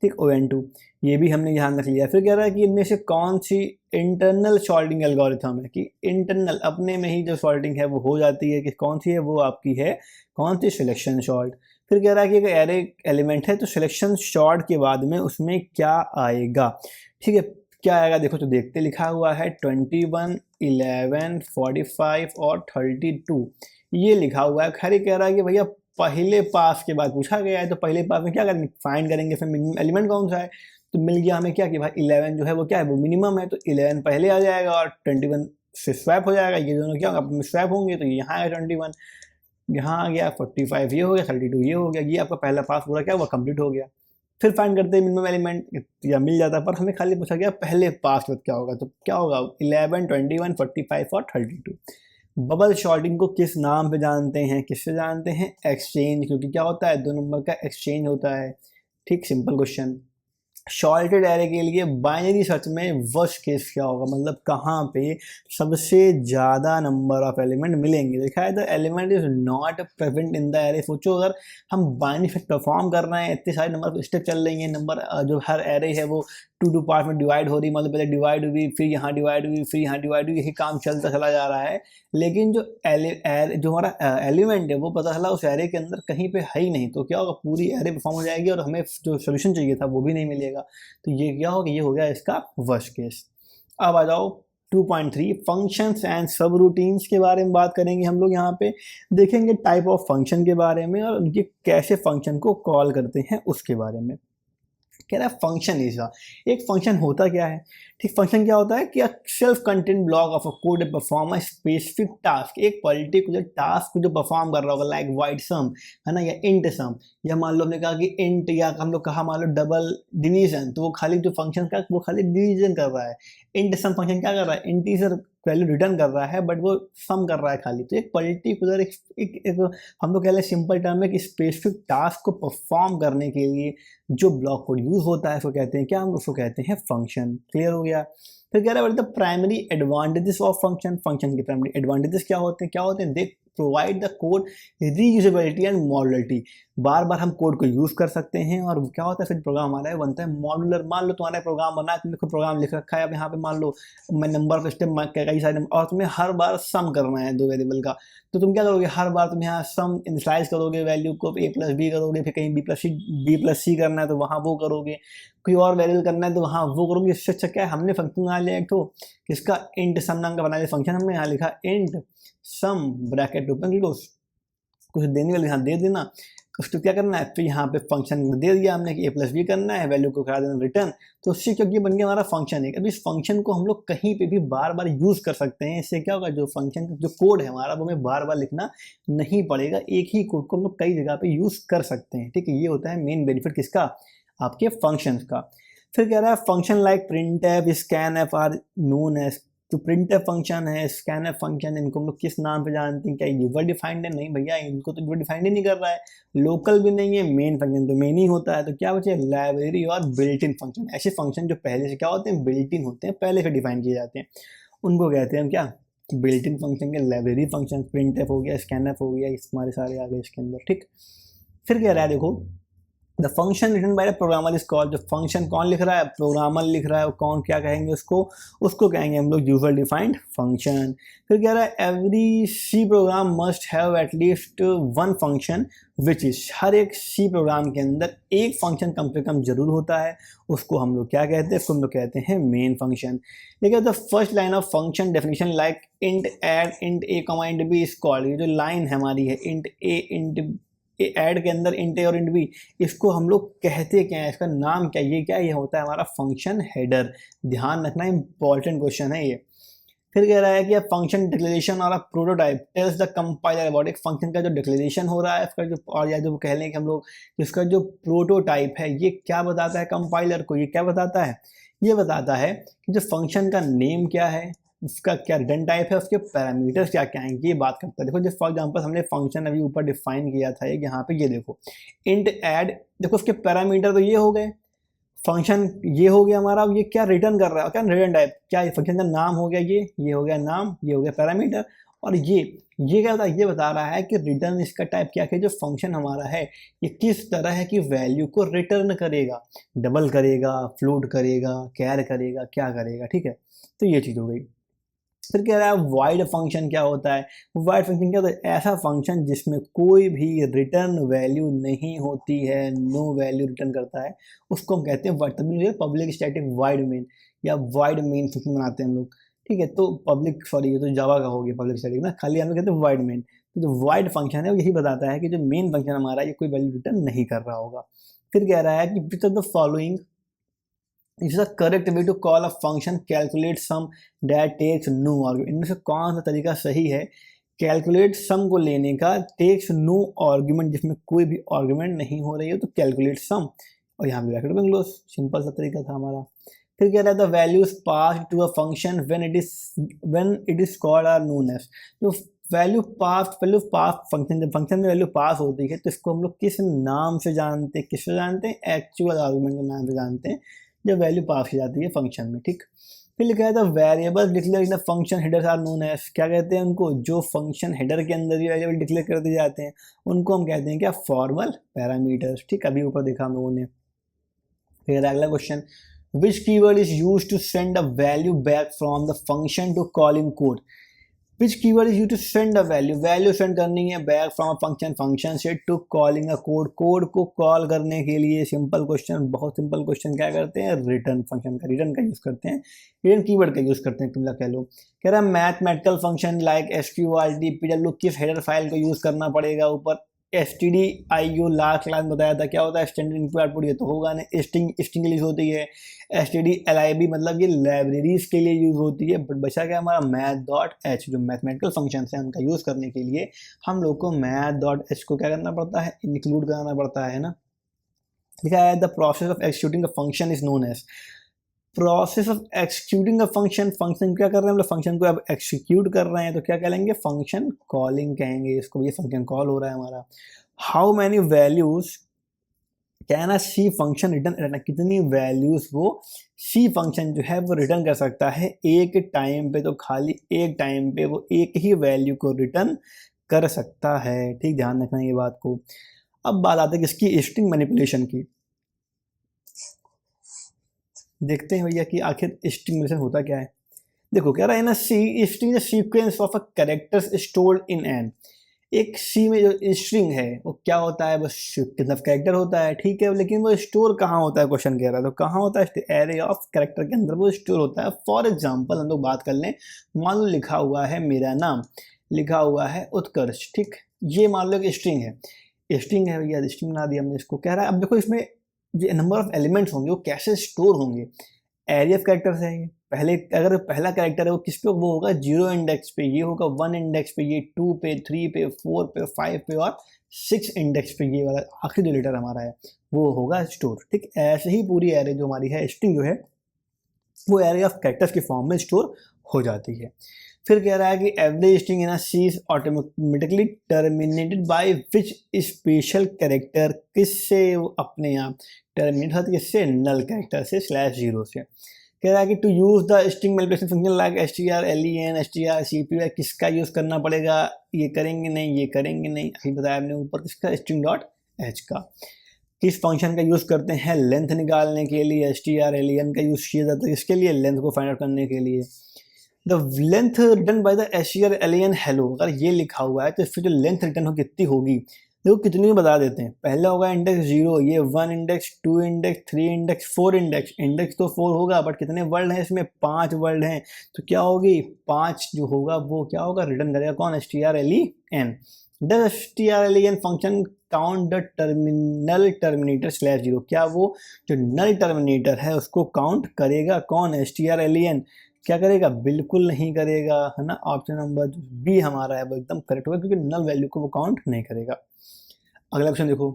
ठीक, ON2। ये भी हमने ध्यान रख लिया। फिर कह रहा है कि इनमें से कौन सी इंटरनल सॉल्टिंग एल्गोरिथम है, कि इंटरनल अपने में ही जो सॉल्टिंग है वो हो जाती है, कि कौन सी है, वो आपकी है कौन सी, सिलेक्शन सॉर्ट। फिर कह रहा है कि एक एरे एलिमेंट है तो सिलेक्शन सॉर्ट के बाद में उसमें क्या आएगा, ठीक है, क्या आएगा देखो, तो देखते लिखा हुआ है 21, 11, 45 और 32, ये लिखा हुआ है। खैर कह रहा है कि भैया पहले पास के बाद पूछा गया है, तो पहले पास में क्या करेंगे, फाइंड करेंगे, फिर मिनिमम एलिमेंट कौन सा है, तो मिल गया हमें क्या कि भाई 11 जो है वो क्या है, वो मिनिमम है, तो 11 पहले आ जाएगा और 21 से स्वैप हो जाएगा, ये दोनों क्या होगा, स्वैप होंगे, तो यहाँ आया 21, यहाँ आ गया 45, ये हो गया 32, ये हो गया, ये आपका पहला पास पूरा क्या हुआ, कंप्लीट हो गया। फिर फाइंड करते हैं मिनिमम एलिमेंट, या मिल जाता, पर हमें खाली पूछा गया पहले पास में क्या होगा, तो क्या होगा 11, 21, 45 और 32। बबल शॉर्टिंग को किस नाम पे जानते हैं, किससे जानते हैं, एक्सचेंज, क्योंकि क्या होता है 2 नंबर का एक्सचेंज होता है, ठीक, सिंपल क्वेश्चन। शॉर्टेड एरे के लिए बाइनरी सर्च में वर्स्ट केस क्या होगा, मतलब कहाँ पे सबसे ज़्यादा नंबर ऑफ एलिमेंट मिलेंगे, देखा है the element is not present in the array. सोचो अगर हम बाइनरी सर्च परफॉर्म कर रहे हैं, इतने सारे नंबर स्टेप चल रही हैं, नंबर जो हर एरे है वो 2 पार्ट में डिवाइड हो रही, मतलब पहले डिवाइड हुई, फिर यहाँ डिवाइड हुई, फिर यहाँ डिवाइड हुई, यही काम चलता चला जा रहा है, लेकिन जो जो हमारा एलिमेंट है वो पता चला उस एरे के अंदर कहीं पे है ही नहीं, तो क्या होगा, पूरी एरे परफॉर्म हो जाएगी और हमें जो सोल्यूशन चाहिए था वो भी नहीं मिलेगा। तो ये क्या होगा, ये हो गया इसका वर्स्ट केस। अब आ जाओ 2.3 फंक्शंस एंड सब रूटीन्स के बारे में बात करेंगे हम लोग। यहाँ पे देखेंगे टाइप ऑफ फंक्शन के बारे में और उनके कैसे फंक्शन को कॉल करते हैं उसके बारे में। कह रहा है फंक्शन इज एक फंक्शन होता क्या है, ठीक, फंक्शन क्या होता है कि self content block of a code perform a specific task, एक पर्टिकुलर टास्क जो परफॉर्म कर रहा होगा, लाइक वाइड सम है ना, या इंट सम, या मान लो हमने कहा कि इंट, या हम लोग कहा मान लो डबल डिवीजन, तो वो खाली जो फंक्शन का वो खाली डिवीजन कर रहा है। इंट सम फंक्शन क्या कर रहा है, इंटीजर वैल्यू रिटर्न कर रहा है, बट वो सम कर रहा है खाली। तो एक पर्टिकुलर एक हम लोग कह लें सिंपल टर्म में कि स्पेसिफिक टास्क को परफॉर्म करने के लिए जो ब्लॉक कोड यूज होता है उसको कहते हैं क्या, हम उसको कहते हैं फंक्शन। क्लियर हो गया। फिर कह रहा है primary advantages of function, function के प्राइमरी एडवांटेजेस क्या होते हैं, क्या होते हैं, देख provide the code reusability and modularity, बार बार हम कोड को यूज कर सकते हैं, और क्या होता है फिर प्रोग्राम हमारा बनता है मॉडुलर। मान लो तुम्हारा प्रोग्राम बना है, तुमने कोई प्रोग्राम लिख रखा है, अब यहाँ पे मान लो मैं नंबर का स्टेप कई सारे और तुम्हें हर बार सम करना है 2 वेरिएबल का, तो तुम क्या करोगे, हर बार तुम यहाँ सम इनिशियलाइज करोगे, वैल्यू को a+b करोगे, फिर कहीं b+c करना है तो वहाँ वो करोगे, कोई और वेरिएबल करना है तो वहाँ वो करोगे। इससे अच्छा क्या है, हमने फंक्शन बना लिया एक तो किसका, इंट सम नाम का बना लिया फंक्शन, हमने यहाँ लिखा इंट सम ब्रैकेट ओपन क्लोज, कुछ देने वाले यहाँ दे देना, उसको क्या करना है, तो यहाँ पे फंक्शन दे दिया हमने कि a+b करना है, वैल्यू को करा देना रिटर्न, तो उससे क्योंकि बन गया हमारा फंक्शन है। अब इस फंक्शन को हम लोग कहीं पे भी बार बार यूज कर सकते हैं, इससे क्या होगा, जो फंक्शन जो कोड है हमारा वो हमें बार बार लिखना नहीं पड़ेगा, एक ही कोड को हम लोग कई जगह पे यूज कर सकते हैं, ठीक है। ये होता है मेन बेनिफिट किसका, आपके फंक्शन का। फिर कह रहा है function like printf, scanf are known as, तो प्रिंटफ फंक्शन है, स्कैनफ फंक्शन, इनको हम लोग किस नाम पे जानते हैं, क्या यूजर डिफाइंड है, नहीं भैया इनको तो यूजर डिफाइंड ही नहीं कर रहा है, लोकल भी नहीं है, मेन फंक्शन तो मेन ही होता है, तो क्या बचे लाइब्रेरी और बिल्ट इन फंक्शन। ऐसे फंक्शन जो पहले से क्या होते हैं, बिल्ट इन होते हैं, पहले से डिफाइन किए जाते हैं, उनको कहते हैं हम क्या, बिल्ट इन फंक्शन के लाइब्रेरी फंक्शन। प्रिंटफ हो गया, स्कैनफ हो गया, हमारे सारे आ गए इसके अंदर, ठीक। फिर कह रहा है देखो the function written by the programmer is called, जो फंक्शन कौन लिख रहा है, प्रोग्रामर लिख रहा है, कौन क्या कहेंगे उसको, उसको कहेंगे हम लोग यूजर डिफाइंड फंक्शन। फिर कह रहा है every C program must have at least 1 function which is, हर एक सी प्रोग्राम के अंदर एक फंक्शन कम से कम जरूर होता है, उसको हम लोग क्या कहते हैं, उसको हम लोग कहते हैं मेन फंक्शन। लेकिन the first line of function definition like int add int a comma int b is called, ये जो लाइन है हमारी है इंट ए इंट ऐड के अंदर इंट ए और इंट बी, इसको हम लोग कहते क्या है, इसका नाम क्या, ये क्या है, ये होता है हमारा फंक्शन हेडर। ध्यान रखना, इंपॉर्टेंट क्वेश्चन है ये। फिर कह रहा है कि फंक्शन डिक्लेरेशन और prototype tells the compiler about, एक फंक्शन का जो डिक्लेरेशन हो रहा है इसका जो, और या जो कह लें कि हम लोग इसका जो प्रोटोटाइप है, ये क्या बताता है कंपाइलर को, ये क्या बताता है ये बताता है कि जो फंक्शन का नेम क्या है, उसका क्या रिटर्न टाइप है, उसके पैरामीटर्स क्या क्या हैं, ये बात करता है। देखो जो फॉर एग्जांपल हमने फंक्शन अभी ऊपर डिफाइन किया था एक, यहाँ पे ये देखो इंट ऐड, देखो उसके पैरामीटर तो ये हो गए, फंक्शन ये हो गया हमारा। अब ये क्या रिटर्न कर रहा है, क्या रिटर्न टाइप, क्या फंक्शन का नाम हो गया, ये हो गया नाम, ये हो गया पैरामीटर, और ये क्या होता है, ये बता रहा है कि रिटर्न इसका टाइप क्या है, जो फंक्शन हमारा है ये किस तरह है कि वैल्यू को रिटर्न करेगा, डबल करेगा, फ्लोट करेगा, कैर करेगा, क्या करेगा, ठीक है। तो ये चीज़ हो गई। फिर कह रहा है वाइड फंक्शन क्या होता है, वाइड फंक्शन क्या होता है, ऐसा फंक्शन जिसमें कोई भी रिटर्न वैल्यू नहीं होती है, नो वैल्यू रिटर्न करता है, उसको हम कहते हैं वाइड। तभी पब्लिक स्टैटिक वाइड मेन या वाइड मेन फंक्शन बनाते हैं हम लोग, ठीक है। तो पब्लिक, सॉरी ये तो जावा का हो गया पब्लिक स्टैटिक ना, खाली हम लोग कहते हैं वाइड मेन। तो जो वाइड फंक्शन है वो यही बताता है कि जो मेन फंक्शन हमारा ये कोई वैल्यू रिटर्न नहीं कर रहा होगा। फिर कह रहा है कि which of the following is the correct way to call a function calculate sum that takes no argument. इनमें से कौन सा तरीका सही है कैलकुलेट सम को लेने का, टेक्स नो आर्ग्यूमेंट, जिसमें कोई भी आर्ग्यूमेंट नहीं हो रही है, तो कैलकुलेट सम, और यहाँ पे ब्रैकेट में क्लोज, सिंपल सा तरीका था हमारा। फिर कह रहा है the values pass to a function when it is called are known as. तो वैल्यू पास फंक्शन, जब फंक्शन में वैल्यू पास होती है तो इसको हम लोग किस नाम से जानते हैं, किससे जानते हैं, एक्चुअल आर्गुमेंट के नाम से जानते हैं जब वैल्यू पास की जाती है फंक्शन में, ठीक। फिर लिखा है the variable declare in the function headers are known as, क्या कहते हैं उनको, जो फंक्शन हेडर के अंदर ये वेरिएबल डिक्लेयर कर दिए जाते हैं उनको हम कहते हैं क्या, फॉर्मल पैरामीटर्स, ठीक। अभी ऊपर देखा हम लोगों ने। फिर अगला question, which keyword is use to send a value back from the function to calling code. Which keyword is use to send a value send करनी है बैक फ्रॉम अ फंक्शन से टू कॉलिंग अ कोड को call करने के लिए। Simple question, बहुत simple question, क्या करते हैं, रिटर्न फंक्शन का, रिटर्न का यूज करते हैं, रिटर्न कीवर्ड का यूज करते हैं, तुम कह लो। कह रहा है mathematical function like SQRT PW किस हेडर फाइल को यूज करना पड़ेगा, ऊपर stdio लास्ट क्लास में बताया था क्या होता है, स्टैंडर्ड इनपुट आउटपुट, ये तो होगा नहीं, स्ट्रिंग यूज होती है, stdlib मतलब ये लाइब्रेरीज के लिए यूज होती है, बट बचा क्या हमारा math.h, जो मैथमेटिकल फंक्शन है उनका यूज करने के लिए हम लोग को math.h को क्या करना पड़ता है, इंक्लूड कराना पड़ता है ना। लिखा है the process of executing a function is known as, process of executing a function, function क्या कर रहे हैं हम लोग, फंक्शन को अब एक्सिक्यूट कर रहे हैं तो क्या कहेंगे, फंक्शन कॉलिंग कहेंगे इसको, ये फंक्शन कॉल हो रहा है हमारा। How many values can a C function return, कितनी वैल्यूज वो सी फंक्शन जो है वो रिटर्न कर सकता है एक टाइम पे, तो खाली एक टाइम पे वो एक ही वैल्यू को रिटर्न कर सकता है, ठीक, ध्यान रखना ये बात को। अब बात आती है किसकी, स्ट्रिंग मैनिपुलेशन की। देखते हैं भैया कि आखिर स्ट्रिंग मैनिपुलेशन होता क्या है। देखो कह रहा है ना, C string is sequence of a characters stored in an, एक सी में जो स्ट्रिंग है वो क्या होता है, बस कितना कैरेक्टर होता है, ठीक है, लेकिन वो स्टोर कहाँ होता है, क्वेश्चन कह रहा है, तो कहाँ होता है, एरे ऑफ कैरेक्टर के अंदर वो स्टोर होता है। फॉर एग्जांपल हम लोग बात कर लें, मान लो लिखा हुआ है मेरा नाम, लिखा हुआ है उत्कर्ष, ठीक, ये मान लो कि स्ट्रिंग है, स्ट्रिंग है भैया, स्ट्रिंग बना दिया हमने इसको। कह रहा है अब देखो इसमें जो नंबर ऑफ एलिमेंट्स होंगे वो कैसे स्टोर होंगे, एरे ऑफ कैरेक्टर्स है ये, पहले अगर पहला कैरेक्टर है वो किस पे, वो होगा 0 इंडेक्स पे, ये होगा 1 इंडेक्स पे, ये 2 पे, 3 पे, 4 पे, 5 पे और 6 इंडेक्स पे, ये वाला आखिरी जो लेटर हमारा है वो होगा स्टोर, ठीक। ऐसे ही पूरी एरे जो हमारी है स्ट्रिंग जो है वो एरे ऑफ कैरेक्टर्स के फॉर्म में स्टोर हो जाती है। फिर कह रहा है कि every string in a C is automatically terminated by which special character, किससे, अपने आप टर्मिनेट होती है, किससे, नल कैरेक्टर से, /0 से। कह रहा है कि to use the string manipulation function like strlen strcpy, किसका यूज करना पड़ेगा, ये करेंगे नहीं, ये करेंगे नहीं, अभी बताया हमने ऊपर, किसका, string.h का। किस फंक्शन का यूज करते हैं लेंथ निकालने के लिए, strlen का यूज किया जाता है इसके लिए, लेंथ को फाइंड आउट करने के लिए। The length return by the strlen hello, अगर ये लिखा हुआ है तो इससे जो लेंथ रिटर्न हो कितनी होगी, देखो कितनी में बता देते हैं। पहला होगा इंडेक्स 0, ये 1 index, 2 index, 3 index, 4 index, index तो 4 होगा बट कितने वर्ड हैं इसमें, 5 वर्ड हैं, तो क्या होगी 5 जो होगा वो क्या होगा, रिटर्न करेगा कौन, strlen। The strlen function count the terminal terminator /0, क्या वो जो नल टर्मिनेटर है उसको काउंट करेगा कौन, strlen। क्या करेगा, बिल्कुल नहीं करेगा, है ना। ऑप्शन नंबर बी हमारा है वो एकदम करेक्ट होगा, क्योंकि नल वैल्यू को वो काउंट नहीं करेगा। अगला क्वेश्चन देखो,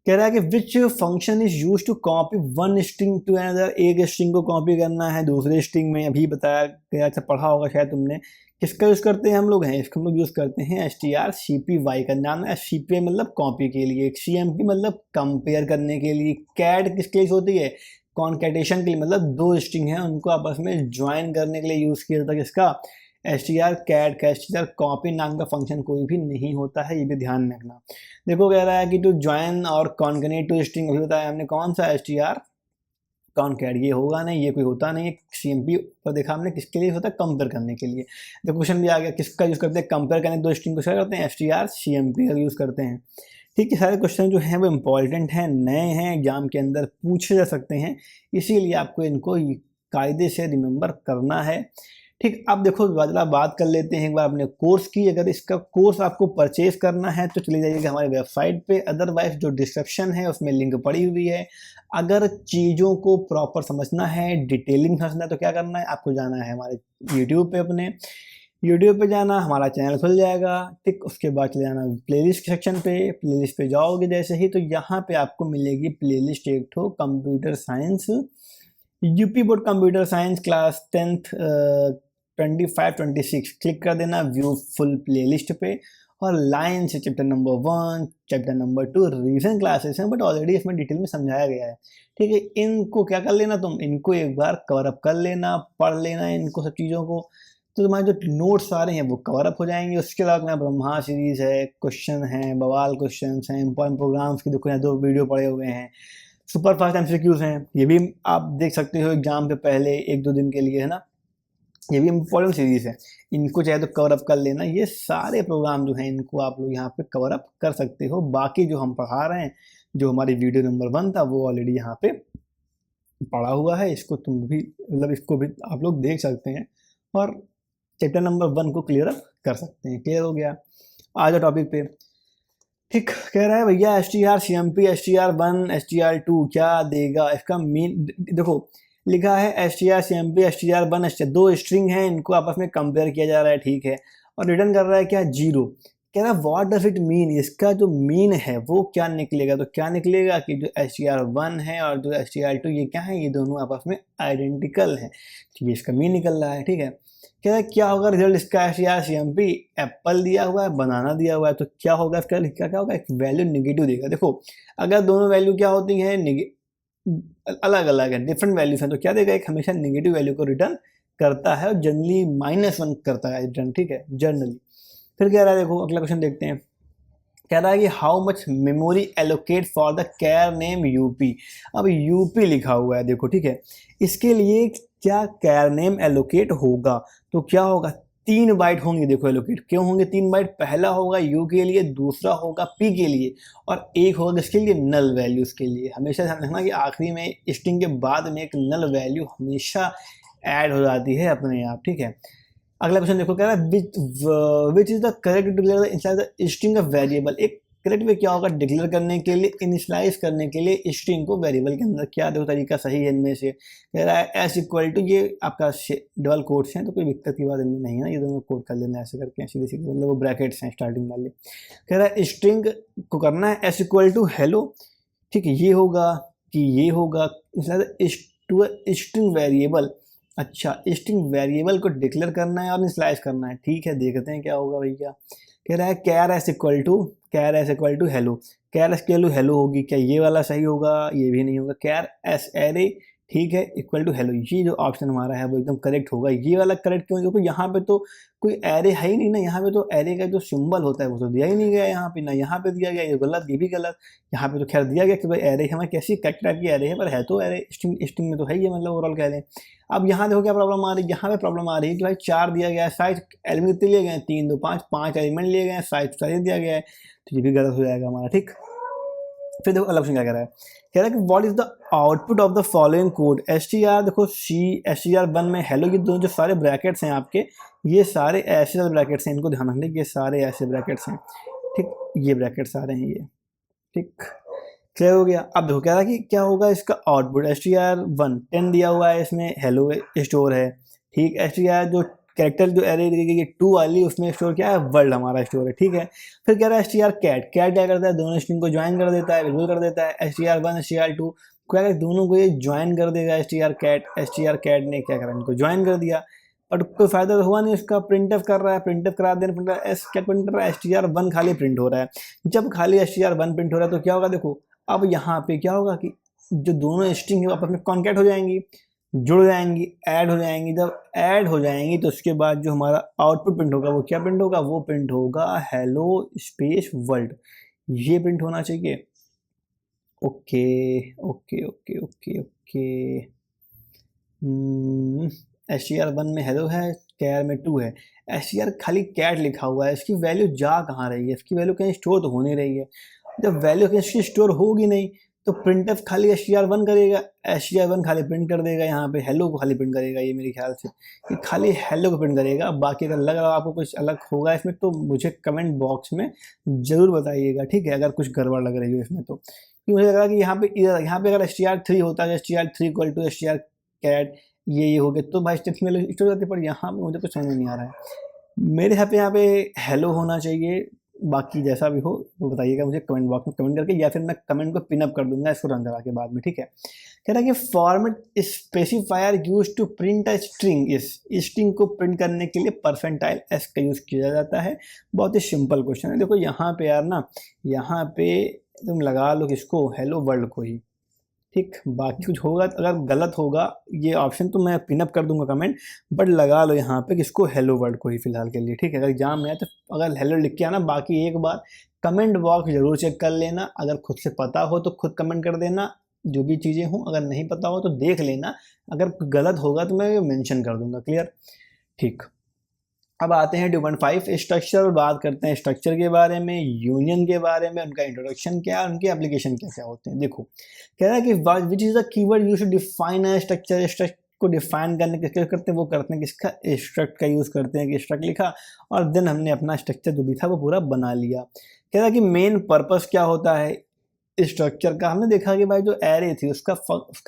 कह रहा है कि which function is use to copy one string to another, एक स्ट्रिंग को कॉपी करना है दूसरे स्ट्रिंग में, अभी बताया गया था, पढ़ा होगा शायद तुमने। किसका यूज़ करते हैं हम लोग, हैं इसका हम लोग यूज़ करते हैं strcpy का। नाम है cpy मतलब कॉपी के लिए, cmp मतलब कंपेयर करने के लिए, कैड किसके लिए होती है, कॉन्केटेशन के लिए, मतलब दो स्ट्रिंग हैं उनको आपस में ज्वाइन करने के लिए यूज़ किया जाता है किसका, str कैड का। str कॉपी नाम का फंक्शन कोई भी नहीं होता है, ये भी ध्यान रखना। देखो कह रहा है कि टू ज्वाइन और कॉन्कनेट टू स्ट्रिंग, अभी बताया हमने कौन सा, str कॉनकैट, ये होगा नहीं, ये कोई होता नहीं है। cmp पर देखा हमने किसके लिए होता है, कंपेयर करने के लिए। तो क्वेश्चन भी आ गया, किसका यूज़ करते हैं, कंपेयर करने दो स्ट्रिंग को क्या करते हैं, str cmp का यूज़ करते हैं। ठीक है, सारे क्वेश्चन जो हैं वो इंपॉर्टेंट हैं, नए हैं, एग्जाम के अंदर पूछे जा सकते हैं, इसीलिए आपको इनको कायदे से रिमेंबर करना है। ठीक, अब देखो बात कर लेते हैं एक बार अपने कोर्स की। अगर इसका कोर्स आपको परचेज करना है तो चले जाइएगा हमारी वेबसाइट पे, अदरवाइज जो डिस्क्रिप्शन है उसमें लिंक पड़ी हुई है। अगर चीज़ों को प्रॉपर समझना है, डिटेलिंग समझना है, तो क्या करना है, आपको जाना है हमारे यूट्यूब पे, अपने यूट्यूब पे जाना, हमारा चैनल खुल जाएगा। ठीक, उसके बाद चले जाना प्लेलिस्ट सेक्शन पे, प्लेलिस्ट पे जाओगे जैसे ही तो यहाँ पे आपको मिलेगी प्लेलिस्ट एक ठो computer science, UP board computer science class 10th 25-26, click कर देना व्यू फुल प्लेलिस्ट पे, और लाइन से chapter number 1, chapter number 2 reason classes हैं, बट ऑलरेडी इसमें डिटेल में समझाया गया है। ठीक है, इनको क्या कर लेना तुम, इनको एक बार कवर अप कर लेना, पढ़ लेना इनको सब चीज़ों को, तो तुम्हारे जो नोट्स आ रहे हैं वो कवर अप हो जाएंगे। उसके अलावा ब्रह्मा सीरीज है, क्वेश्चन है, बवाल क्वेश्चन हैं, इंपॉर्टेंट प्रोग्राम्स की देखो यहाँ 2 वीडियो पड़े हुए हैं, सुपर फास्ट एमसीक्यूज हैं, ये भी आप देख सकते हो एग्जाम पे पहले 1-2 दिन के लिए, है ना, ये भी इम्पोर्टेंट सीरीज है, इनको चाहे तो कवर अप कर लेना। ये सारे प्रोग्राम जो हैं इनको आप लोग यहाँ पे कवर अप कर सकते हो। बाकी जो हम पढ़ा रहे हैं, जो हमारी वीडियो नंबर 1 था वो ऑलरेडी यहाँ पे पढ़ा हुआ है, इसको तुम भी मतलब इसको भी आप लोग देख सकते हैं और चैप्टर नंबर 1 को क्लियर अप कर सकते हैं। क्लियर हो गया, आ जाओ टॉपिक पे। ठीक, कह रहा है भैया str cmp str1 str2 क्या देगा, इसका मीन देखो, लिखा है str cmp str1 दो स्ट्रिंग हैं, इनको आपस में कंपेयर किया जा रहा है, ठीक है, और रिटर्न कर रहा है क्या, 0। कह रहा है व्हाट डज इट मीन, इसका जो मीन है वो क्या निकलेगा, तो क्या निकलेगा कि जो str1 है और जो str2 ये क्या है, ये दोनों आपस में आइडेंटिकल हैं, तो ये इसका मीन निकल रहा है। ठीक है, कह रहा है क्या होगा रिजल्ट इसका, str cmp एप्पल दिया हुआ है, बनाना दिया हुआ है, तो क्या होगा इसका, क्या होगा, एक वैल्यू निगेटिव देगा। देखो अगर दोनों वैल्यू क्या होती हैं, अलग अलग है, डिफरेंट वैल्यूज हैं, तो क्या देगा, एक हमेशा निगेटिव वैल्यू को रिटर्न करता है और जनरली -1 करता है रिटर्न। ठीक है, जनरली। फिर कह रहा है, देखो अगला क्वेश्चन देखते हैं, कह रहा है कि how much memory allocate for the char name UP. अब यूपी लिखा हुआ है देखो, ठीक है, इसके लिए क्या कैर नेम एलोकेट होगा, तो क्या होगा, 3 बाइट होंगे। देखो एलोकेट क्यों होंगे 3 बाइट, पहला होगा यू के लिए, दूसरा होगा पी के लिए, और एक होगा किसके लिए, नल वैल्यूज के लिए। हमेशा ध्यान रखना कि आखिरी में स्ट्रिंग के बाद में एक नल वैल्यू हमेशा ऐड हो जाती है अपने आप। ठीक है, अगला क्वेश्चन देखो, कह रहा है which is the correct declare initialise the string of variable. एक करेक्ट वे क्या होगा डिक्लेयर करने के लिए, इनिशियलाइज करने के लिए स्ट्रिंग को वेरिएबल के अंदर, क्या देखो तरीका सही है इनमें से। कह रहा है एस इक्वल टू, ये आपका डबल कोट्स हैं तो कोई दिक्कत की बात इनमें नहीं है ना, ये दोनों कोट कर लेना ऐसे करके सीधे सीधे, मतलब वो ब्रैकेट्स हैं स्टार्टिंग वाले। कह रहा है स्ट्रिंग को करना है एस इक्वल टू हेलो, ठीक है, ये होगा कि ये होगा स्ट्रिंग वेरिएबल। अच्छा, स्ट्रिंग वेरिएबल को डिक्लेयर करना है और इनिशियलाइज करना है। ठीक है, देखते हैं क्या होगा भैया। कह रहा है char s equal to hello, char s equal to hello होगी, क्या ये वाला सही होगा, ये भी नहीं होगा। कैर एस एरे, ठीक है, इक्वल टू हेलो, ये जो ऑप्शन हमारा है वो एकदम करेक्ट होगा। ये वाला करेक्ट क्यों, देखो यहाँ पे तो कोई एरे है ही नहीं ना, यहाँ पे तो एरे का जो सिंबल होता है वो तो दिया ही नहीं गया यहाँ पे, ना यहाँ पे दिया गया, ये गलत, ये भी गलत। यहाँ पे तो खैर दिया गया कि भाई एरे हमें कैसी करेक्ट टाइप की एरे है, पर है तो एरे स्ट्रिंग में तो है ही है, मतलब ओवरऑल कह लें। अब यहाँ देखो क्या प्रॉब्लम आ रही है, यहाँ पे प्रॉब्लम आ रही है कि भाई 4 दिया गया है, साइज एलिमेंट कितने लिए गए हैं, 3 2 5, 5 एलिमेंट लिए गए हैं, साइज दिया गया है, तो ये भी गलत हो जाएगा हमारा। ठीक, फिर देखो अगला क्वेश्चन क्या कह रहा है, कह रहा है कि what is the output of the following code. str देखो str1 में हेलो, ये दोनों जो सारे ब्रैकेट्स हैं आपके, ये सारे ऐसे ब्रैकेट्स हैं, इनको ध्यान रखना, ये सारे ऐसे ब्रैकेट्स हैं। ठीक, ये ब्रैकेट्स आ रहे हैं ये। ठीक, क्लियर हो गया। अब देखो कह रहा है कि क्या होगा इसका आउटपुट, str1 10 दिया हुआ है, इसमें हेलो स्टोर है। ठीक, str जो कैरेक्टर जो एरे ये 2 वाली उसमें स्टोर क्या है, वर्ल्ड हमारा स्टोर है, ठीक है। फिर कह रहा है str कैट, कैट क्या करता है, दोनों स्ट्रिंग को ज्वाइन कर देता है, विजुअल कर देता है। str1 str2 क्या है, दोनों को ये ज्वाइन कर देगा। str कैट ने क्या करा, इनको ज्वाइन कर दिया, बट कोई फायदा तो हुआ नहीं उसका। प्रिंटफ कर रहा है, प्रिंटफ करा देना, प्रिंटर एस क्या प्रिंट कर रहा है, str1 खाली प्रिंट हो रहा है। जब खाली str1 प्रिंट हो रहा है तो क्या होगा, देखो अब यहाँ पे क्या होगा कि जो दोनों स्ट्रिंग है आपस में कॉन्कैट हो जाएंगी, जुड़ जाएंगी, ऐड हो जाएंगी। जब ऐड हो जाएंगी तो उसके बाद जो हमारा आउटपुट प्रिंट होगा वो क्या प्रिंट होगा, वो प्रिंट होगा हेलो स्पेस वर्ल्ड, ये प्रिंट होना चाहिए। Okay okay okay okay okay. str1 में हेलो है, कैर में 2 है, str खाली कैट लिखा हुआ है, इसकी वैल्यू जा कहाँ रही है, इसकी वैल्यू कहीं स्टोर तो हो नहीं रही है। जब वैल्यू कहीं स्टोर होगी नहीं तो प्रिंटफ खाली str1 करेगा, str1 खाली प्रिंट कर देगा, यहाँ पे हेलो को खाली प्रिंट करेगा, ये मेरे ख्याल से ये खाली हेलो को प्रिंट करेगा। बाकी अगर लग रहा आपको कुछ अलग होगा इसमें तो मुझे कमेंट बॉक्स में ज़रूर बताइएगा, ठीक है, अगर कुछ गड़बड़ लग रही हो इसमें तो। क्योंकि मुझे लग रहा है कि यहाँ पे अगर str3 होता है, str3 equal to str cat ये हो गया तो भाई स्टेप्स में स्टोर जाते, पर यहाँ पे मुझे कुछ समझ में नहीं आ रहा है। मेरे यहाँ पे हेलो होना चाहिए। बाकी जैसा भी हो वो बताइएगा मुझे कमेंट बॉक्स में कमेंट करके, या फिर मैं कमेंट को पिन अप कर दूंगा इसको रन करा के बाद में, ठीक है। कह रहा है कि format specifier use to print a string, इस स्ट्रिंग को प्रिंट करने के लिए परसेंटाइल एस का यूज किया जाता है। बहुत ही सिंपल क्वेश्चन है। देखो यहाँ पे यार ना, यहाँ पे तुम लगा लो किसको, हेलो वर्ल्ड को ही, ठीक। बाकी कुछ होगा अगर गलत होगा ये ऑप्शन तो मैं पिनअप कर दूंगा कमेंट, बट लगा लो यहाँ पे किसको, हेलो वर्ल्ड को ही फिलहाल के लिए, ठीक है। अगर एग्जाम में है तो अगर हेलो लिख के आना, बाकी एक बार कमेंट बॉक्स जरूर चेक कर लेना, अगर खुद से पता हो तो खुद कमेंट कर देना, जो भी चीज़ें हों, अगर नहीं पता हो तो देख लेना, अगर गलत होगा तो मैं मेंशन कर दूंगा, क्लियर, ठीक। अब आते हैं 2.5 स्ट्रक्चर और बात करते हैं स्ट्रक्चर के बारे में, यूनियन के बारे में, उनका इंट्रोडक्शन क्या है, उनके एप्लीकेशन क्या क्या होते हैं। देखो कह रहा है कि which is the keyword use to define a structure, structure को डिफाइन करने किसका करते हैं, वो करते हैं किसका, स्ट्रक्ट का यूज करते हैं, कि स्ट्रक्ट लिखा और देन हमने अपना स्ट्रक्चर जो भी था वो पूरा बना लिया। कह रहा है कि मेन पर्पस क्या होता है स्ट्रक्चर का। हमने देखा कि भाई जो एरे थी उसका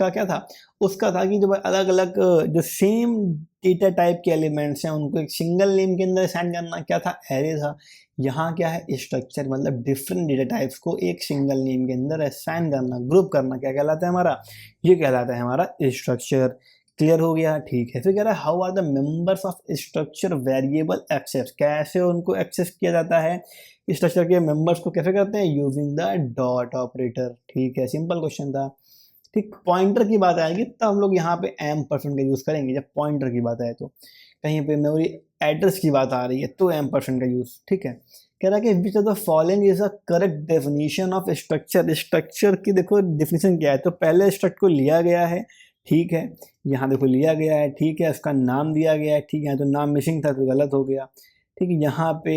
क्या था, उसका था कि जो भाई अलग अलग जो सेम डेटा टाइप के एलिमेंट्स हैं उनको एक सिंगल नेम के अंदर असाइन करना, क्या था, एरे था। यहाँ क्या है, स्ट्रक्चर मतलब डिफरेंट डेटा टाइप्स को एक सिंगल नेम के अंदर असाइन करना, ग्रुप करना, क्या कहलाता है हमारा, ये कहलाता है हमारा स्ट्रक्चर। क्लियर हो गया, ठीक है। फिर कह रहा है how are the members of structure variable access, कैसे उनको एक्सेस किया जाता है, स्ट्रक्चर के मेंबर्स को कैसे करते हैं, यूजिंग द डॉट ऑपरेटर, ठीक है, सिंपल क्वेश्चन था, ठीक। पॉइंटर की बात आएगी तब हम लोग यहाँ पे एम परसेंट का यूज़ करेंगे, जब पॉइंटर की बात आए तो। कहीं पे मेमोरी एड्रेस की बात आ रही है तो एम परसेंट का यूज़, ठीक है। कह रहा है कि which of the following is a correct definition of structure, structure की देखो डेफिनेशन क्या है, तो पहले स्ट्रक्चर को लिया गया है, ठीक है, यहाँ देखो लिया गया है, ठीक है, उसका नाम दिया गया है, ठीक है, तो नाम मिसिंग था तो गलत हो गया, ठीक है। यहाँ पे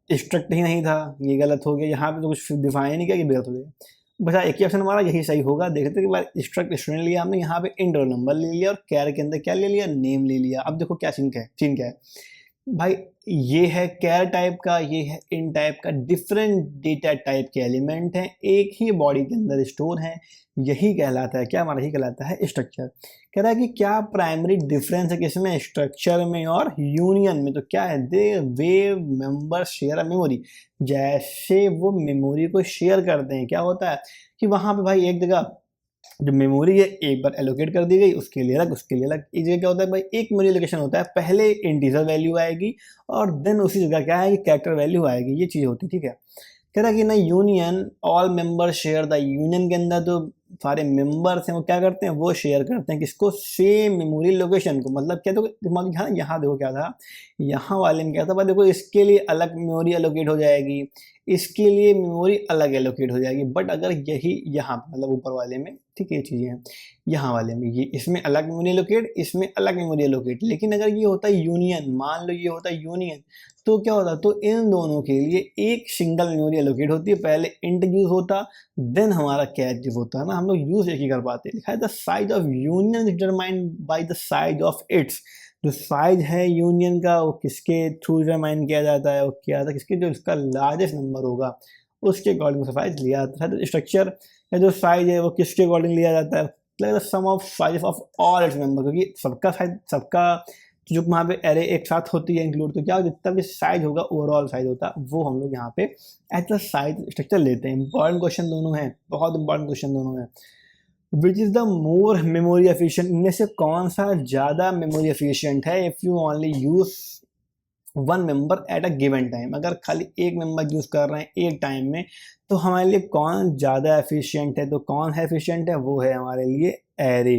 स्ट्रक्ट ही नहीं था, ये गलत हो गया, यहाँ पे तो कुछ डिफाइन नहीं किया कि गलत हो गया। बचा एक ही ऑप्शन हमारा, यही सही होगा। देखते कि भाई स्ट्रक्ट स्टूडेंट लिया हमने, यहाँ पे इन रोल नंबर ले लिया और कैर के अंदर क्या ले लिया, नेम ले लिया। अब देखो क्या सीन क्या है भाई, ये है कैर टाइप का, ये है इन टाइप का, डिफरेंट डेटा टाइप के एलिमेंट हैं, एक ही बॉडी के अंदर स्टोर हैं, यही कहलाता है क्या, हमारा ही कहलाता है स्ट्रक्चर। कह रहा है कि क्या प्राइमरी डिफरेंस है किसमें, स्ट्रक्चर में और यूनियन में, तो क्या है, दे वे मेंबर शेयर अ मेमोरी, जैसे वो मेमोरी को शेयर करते हैं, क्या होता है कि वहां पे भाई एक जगह जो मेमोरी है एक बार एलोकेट कर दी गई, उसके लिए अलग, उसके लिए अलग। एक जगह क्या होता है भाई, एक मेमोरी लोकेशन होता है, पहले इंटीजर वैल्यू आएगी और देन उसी जगह क्या है कि कैरेक्टर वैल्यू आएगी, ये चीज़ होती है, ठीक है। कह रहा है कि ना union all member share the, union के अंदर जो सारे मेंबर्स हैं वो क्या करते हैं, वो शेयर करते हैं किसको, सेम मेमोरी लोकेशन को। मतलब क्या, तो दिमाग यहाँ देखो क्या था, यहाँ वाले में क्या था भाई, देखो इसके लिए अलग मेमोरी एलोकेट हो जाएगी, इसके लिए मेमोरी अलग एलोकेट हो जाएगी, बट अगर यही यहाँ मतलब ऊपर वाले में, ठीक है, ये चीज़ें हैं, यहाँ वाले में ये इसमें अलग मेमोरी एलोकेट, इसमें अलग मेमोरी एलोकेट। लेकिन अगर ये होता है यूनियन, मान लो ये होता है यूनियन, तो क्या होता, तो इन दोनों के लिए एक सिंगल मेमोरी एलोकेट होती है, पहले इंट यूज होता देन हमारा कैच यूज होता है ना, हम लोग यूज एक ही कर पाते हैं। लिखा है the size of union determined by the size of its, जो साइज है यूनियन का वो किसके थ्रू डिटरमाइन किया जाता है, वो क्या था, किसके, जो इसका लार्जेस्ट नंबर होगा उसके अकॉर्डिंग साइज लिया जाता है। स्ट्रक्चर का जो साइज है वो किसके अकॉर्डिंग लिया जाता है, sum of size of all its member, क्योंकि सबका साइज, सबका जो वहाँ पे एरे एक साथ होती है इंक्लूड, तो क्या जितना भी साइज होगा ओवरऑल साइज होता है वो हम लोग यहाँ पे एज अ साइज स्ट्रक्चर लेते हैं। इंपॉर्टेंट क्वेश्चन दोनों हैं, बहुत इंपॉर्टेंट क्वेश्चन दोनों हैं। Which is the more memory efficient, इनमें से कौन सा ज़्यादा मेमोरी एफिशिएंट है if you only use one member at a given time, अगर खाली एक मेंबर यूज़ कर रहे हैं एक टाइम में तो हमारे लिए कौन ज़्यादा एफिशिएंट है, तो कौन है एफिशिएंट है, वो है हमारे लिए एरे।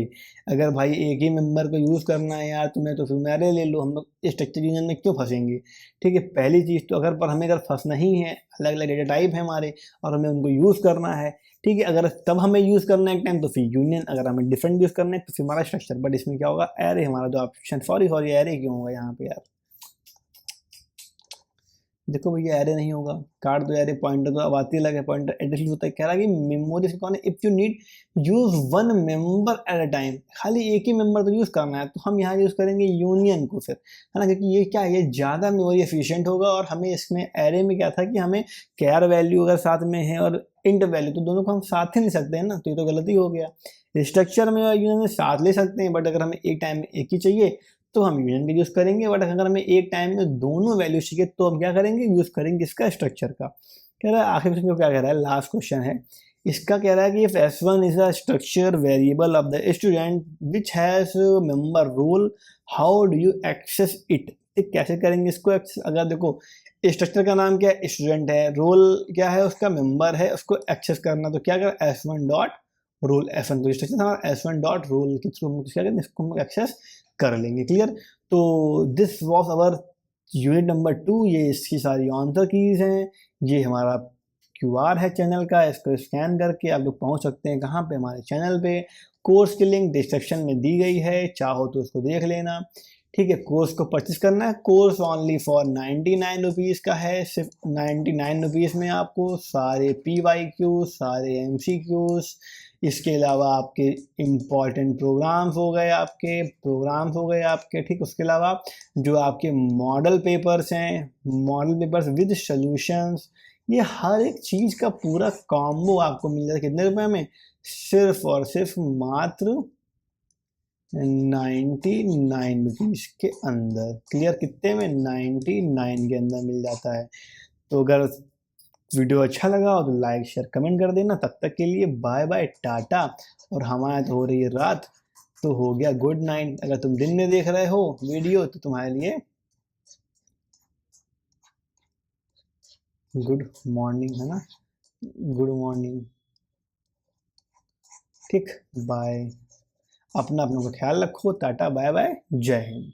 अगर भाई एक ही मेंबर को यूज़ करना है यार तुम्हें, तो फिर एरे ले लो, हम लोग स्ट्रक्चर यूनियन में क्यों फंसेंगे। ठीक है, पहली चीज़ तो अगर पर हमें अगर फंसना ही है, अलग अलग डेटा टाइप है हमारे और हमें उनको यूज़ करना है, ठीक है, अगर तब हमें यूज़ करना है एक टाइम तो फिर यूनियन, अगर हमें डिफरेंट यूज़ करना है तो फिर हमारा स्ट्रक्चर। बट इसमें क्या होगा, एरे हमारा जो ऑप्शन, सॉरी सॉरी एरे क्यों होगा यहाँ पे यार, देखो भैया एरे नहीं होगा, काट दो एरे, पॉइंटर तो अब आती लगे, पॉइंटर एड्रेस होता है। कह रहा है कि मेमोरी से कौन है, if you need use one member at a time, खाली एक ही मेंबर तो यूज करना है तो हम यहाँ यूज करेंगे यूनियन को फिर, है ना, क्योंकि ये क्या है, ये ज़्यादा मेमोरी एफिशिएंट होगा। और हमें इसमें एरे में क्या था कि हमें कैर वैल्यू अगर साथ में है और इंट वैल्यू, तो दोनों को हम साथ ही ले सकते हैं ना, तो ये तो गलती हो गया। स्ट्रक्चर में और यूनियन में साथ ले सकते हैं, बट अगर हमें एक टाइम में एक ही चाहिए तो हम यूनियन का यूज़ करेंगे। बट अगर हमें एक टाइम में दोनों वैल्यू चाहिए तो हम क्या करेंगे, यूज़ करेंगे इसका स्ट्रक्चर का। कह रहा है आखिर में क्या कह रहा है, लास्ट क्वेश्चन है इसका, कह रहा है कि if S1 is a structure variable of the student which has member roll, how do you access it, कैसे करेंगे इसको एक्सेस। अगर देखो स्ट्रक्चर का नाम क्या है, स्टूडेंट है, रोल क्या है उसका, मेंबर है, उसको एक्सेस करना, तो क्या कर S1 डॉट रोल, S1 तो स्ट्रक्चर हमारा S1 डॉट रोल के थ्रू क्या करेंगे, इसको हम एक्सेस कर लेंगे। क्लियर, तो this was our unit number 2, ये इसकी सारी आंसर कीज हैं। ये हमारा QR है चैनल का, इसको स्कैन करके आप लोग पहुंच सकते हैं कहाँ पे, हमारे चैनल पे। कोर्स की लिंक डिस्क्रिप्शन में दी गई है, चाहो तो उसको देख लेना। ठीक है, कोर्स को परचेस करना है, कोर्स ओनली फॉर 99 रुपीज़ का है, सिर्फ 99 रुपीज़ में आपको सारे PYQ, सारे MCQs, इसके अलावा आपके इम्पॉर्टेंट प्रोग्राम्स हो गए आपके, ठीक, उसके अलावा जो आपके मॉडल पेपर्स हैं, मॉडल पेपर्स विद सॉल्यूशंस, ये हर एक चीज़ का पूरा कॉम्बो आपको मिल जाता है कितने रुपए में, सिर्फ और सिर्फ मात्र 99 रुपीज़ के अंदर। क्लियर, कितने में, 99 के अंदर मिल जाता है। तो अगर वीडियो अच्छा लगा हो तो लाइक शेयर कमेंट कर देना। तब तक के लिए बाय बाय टाटा। और हमारे तो हो रही है रात, तो हो गया गुड नाइट। अगर तुम दिन में देख रहे हो वीडियो तो तुम्हारे लिए गुड मॉर्निंग, है ना, गुड मॉर्निंग। ठीक, बाय, अपना अपना को ख्याल रखो, टाटा बाय बाय, जय हिंद।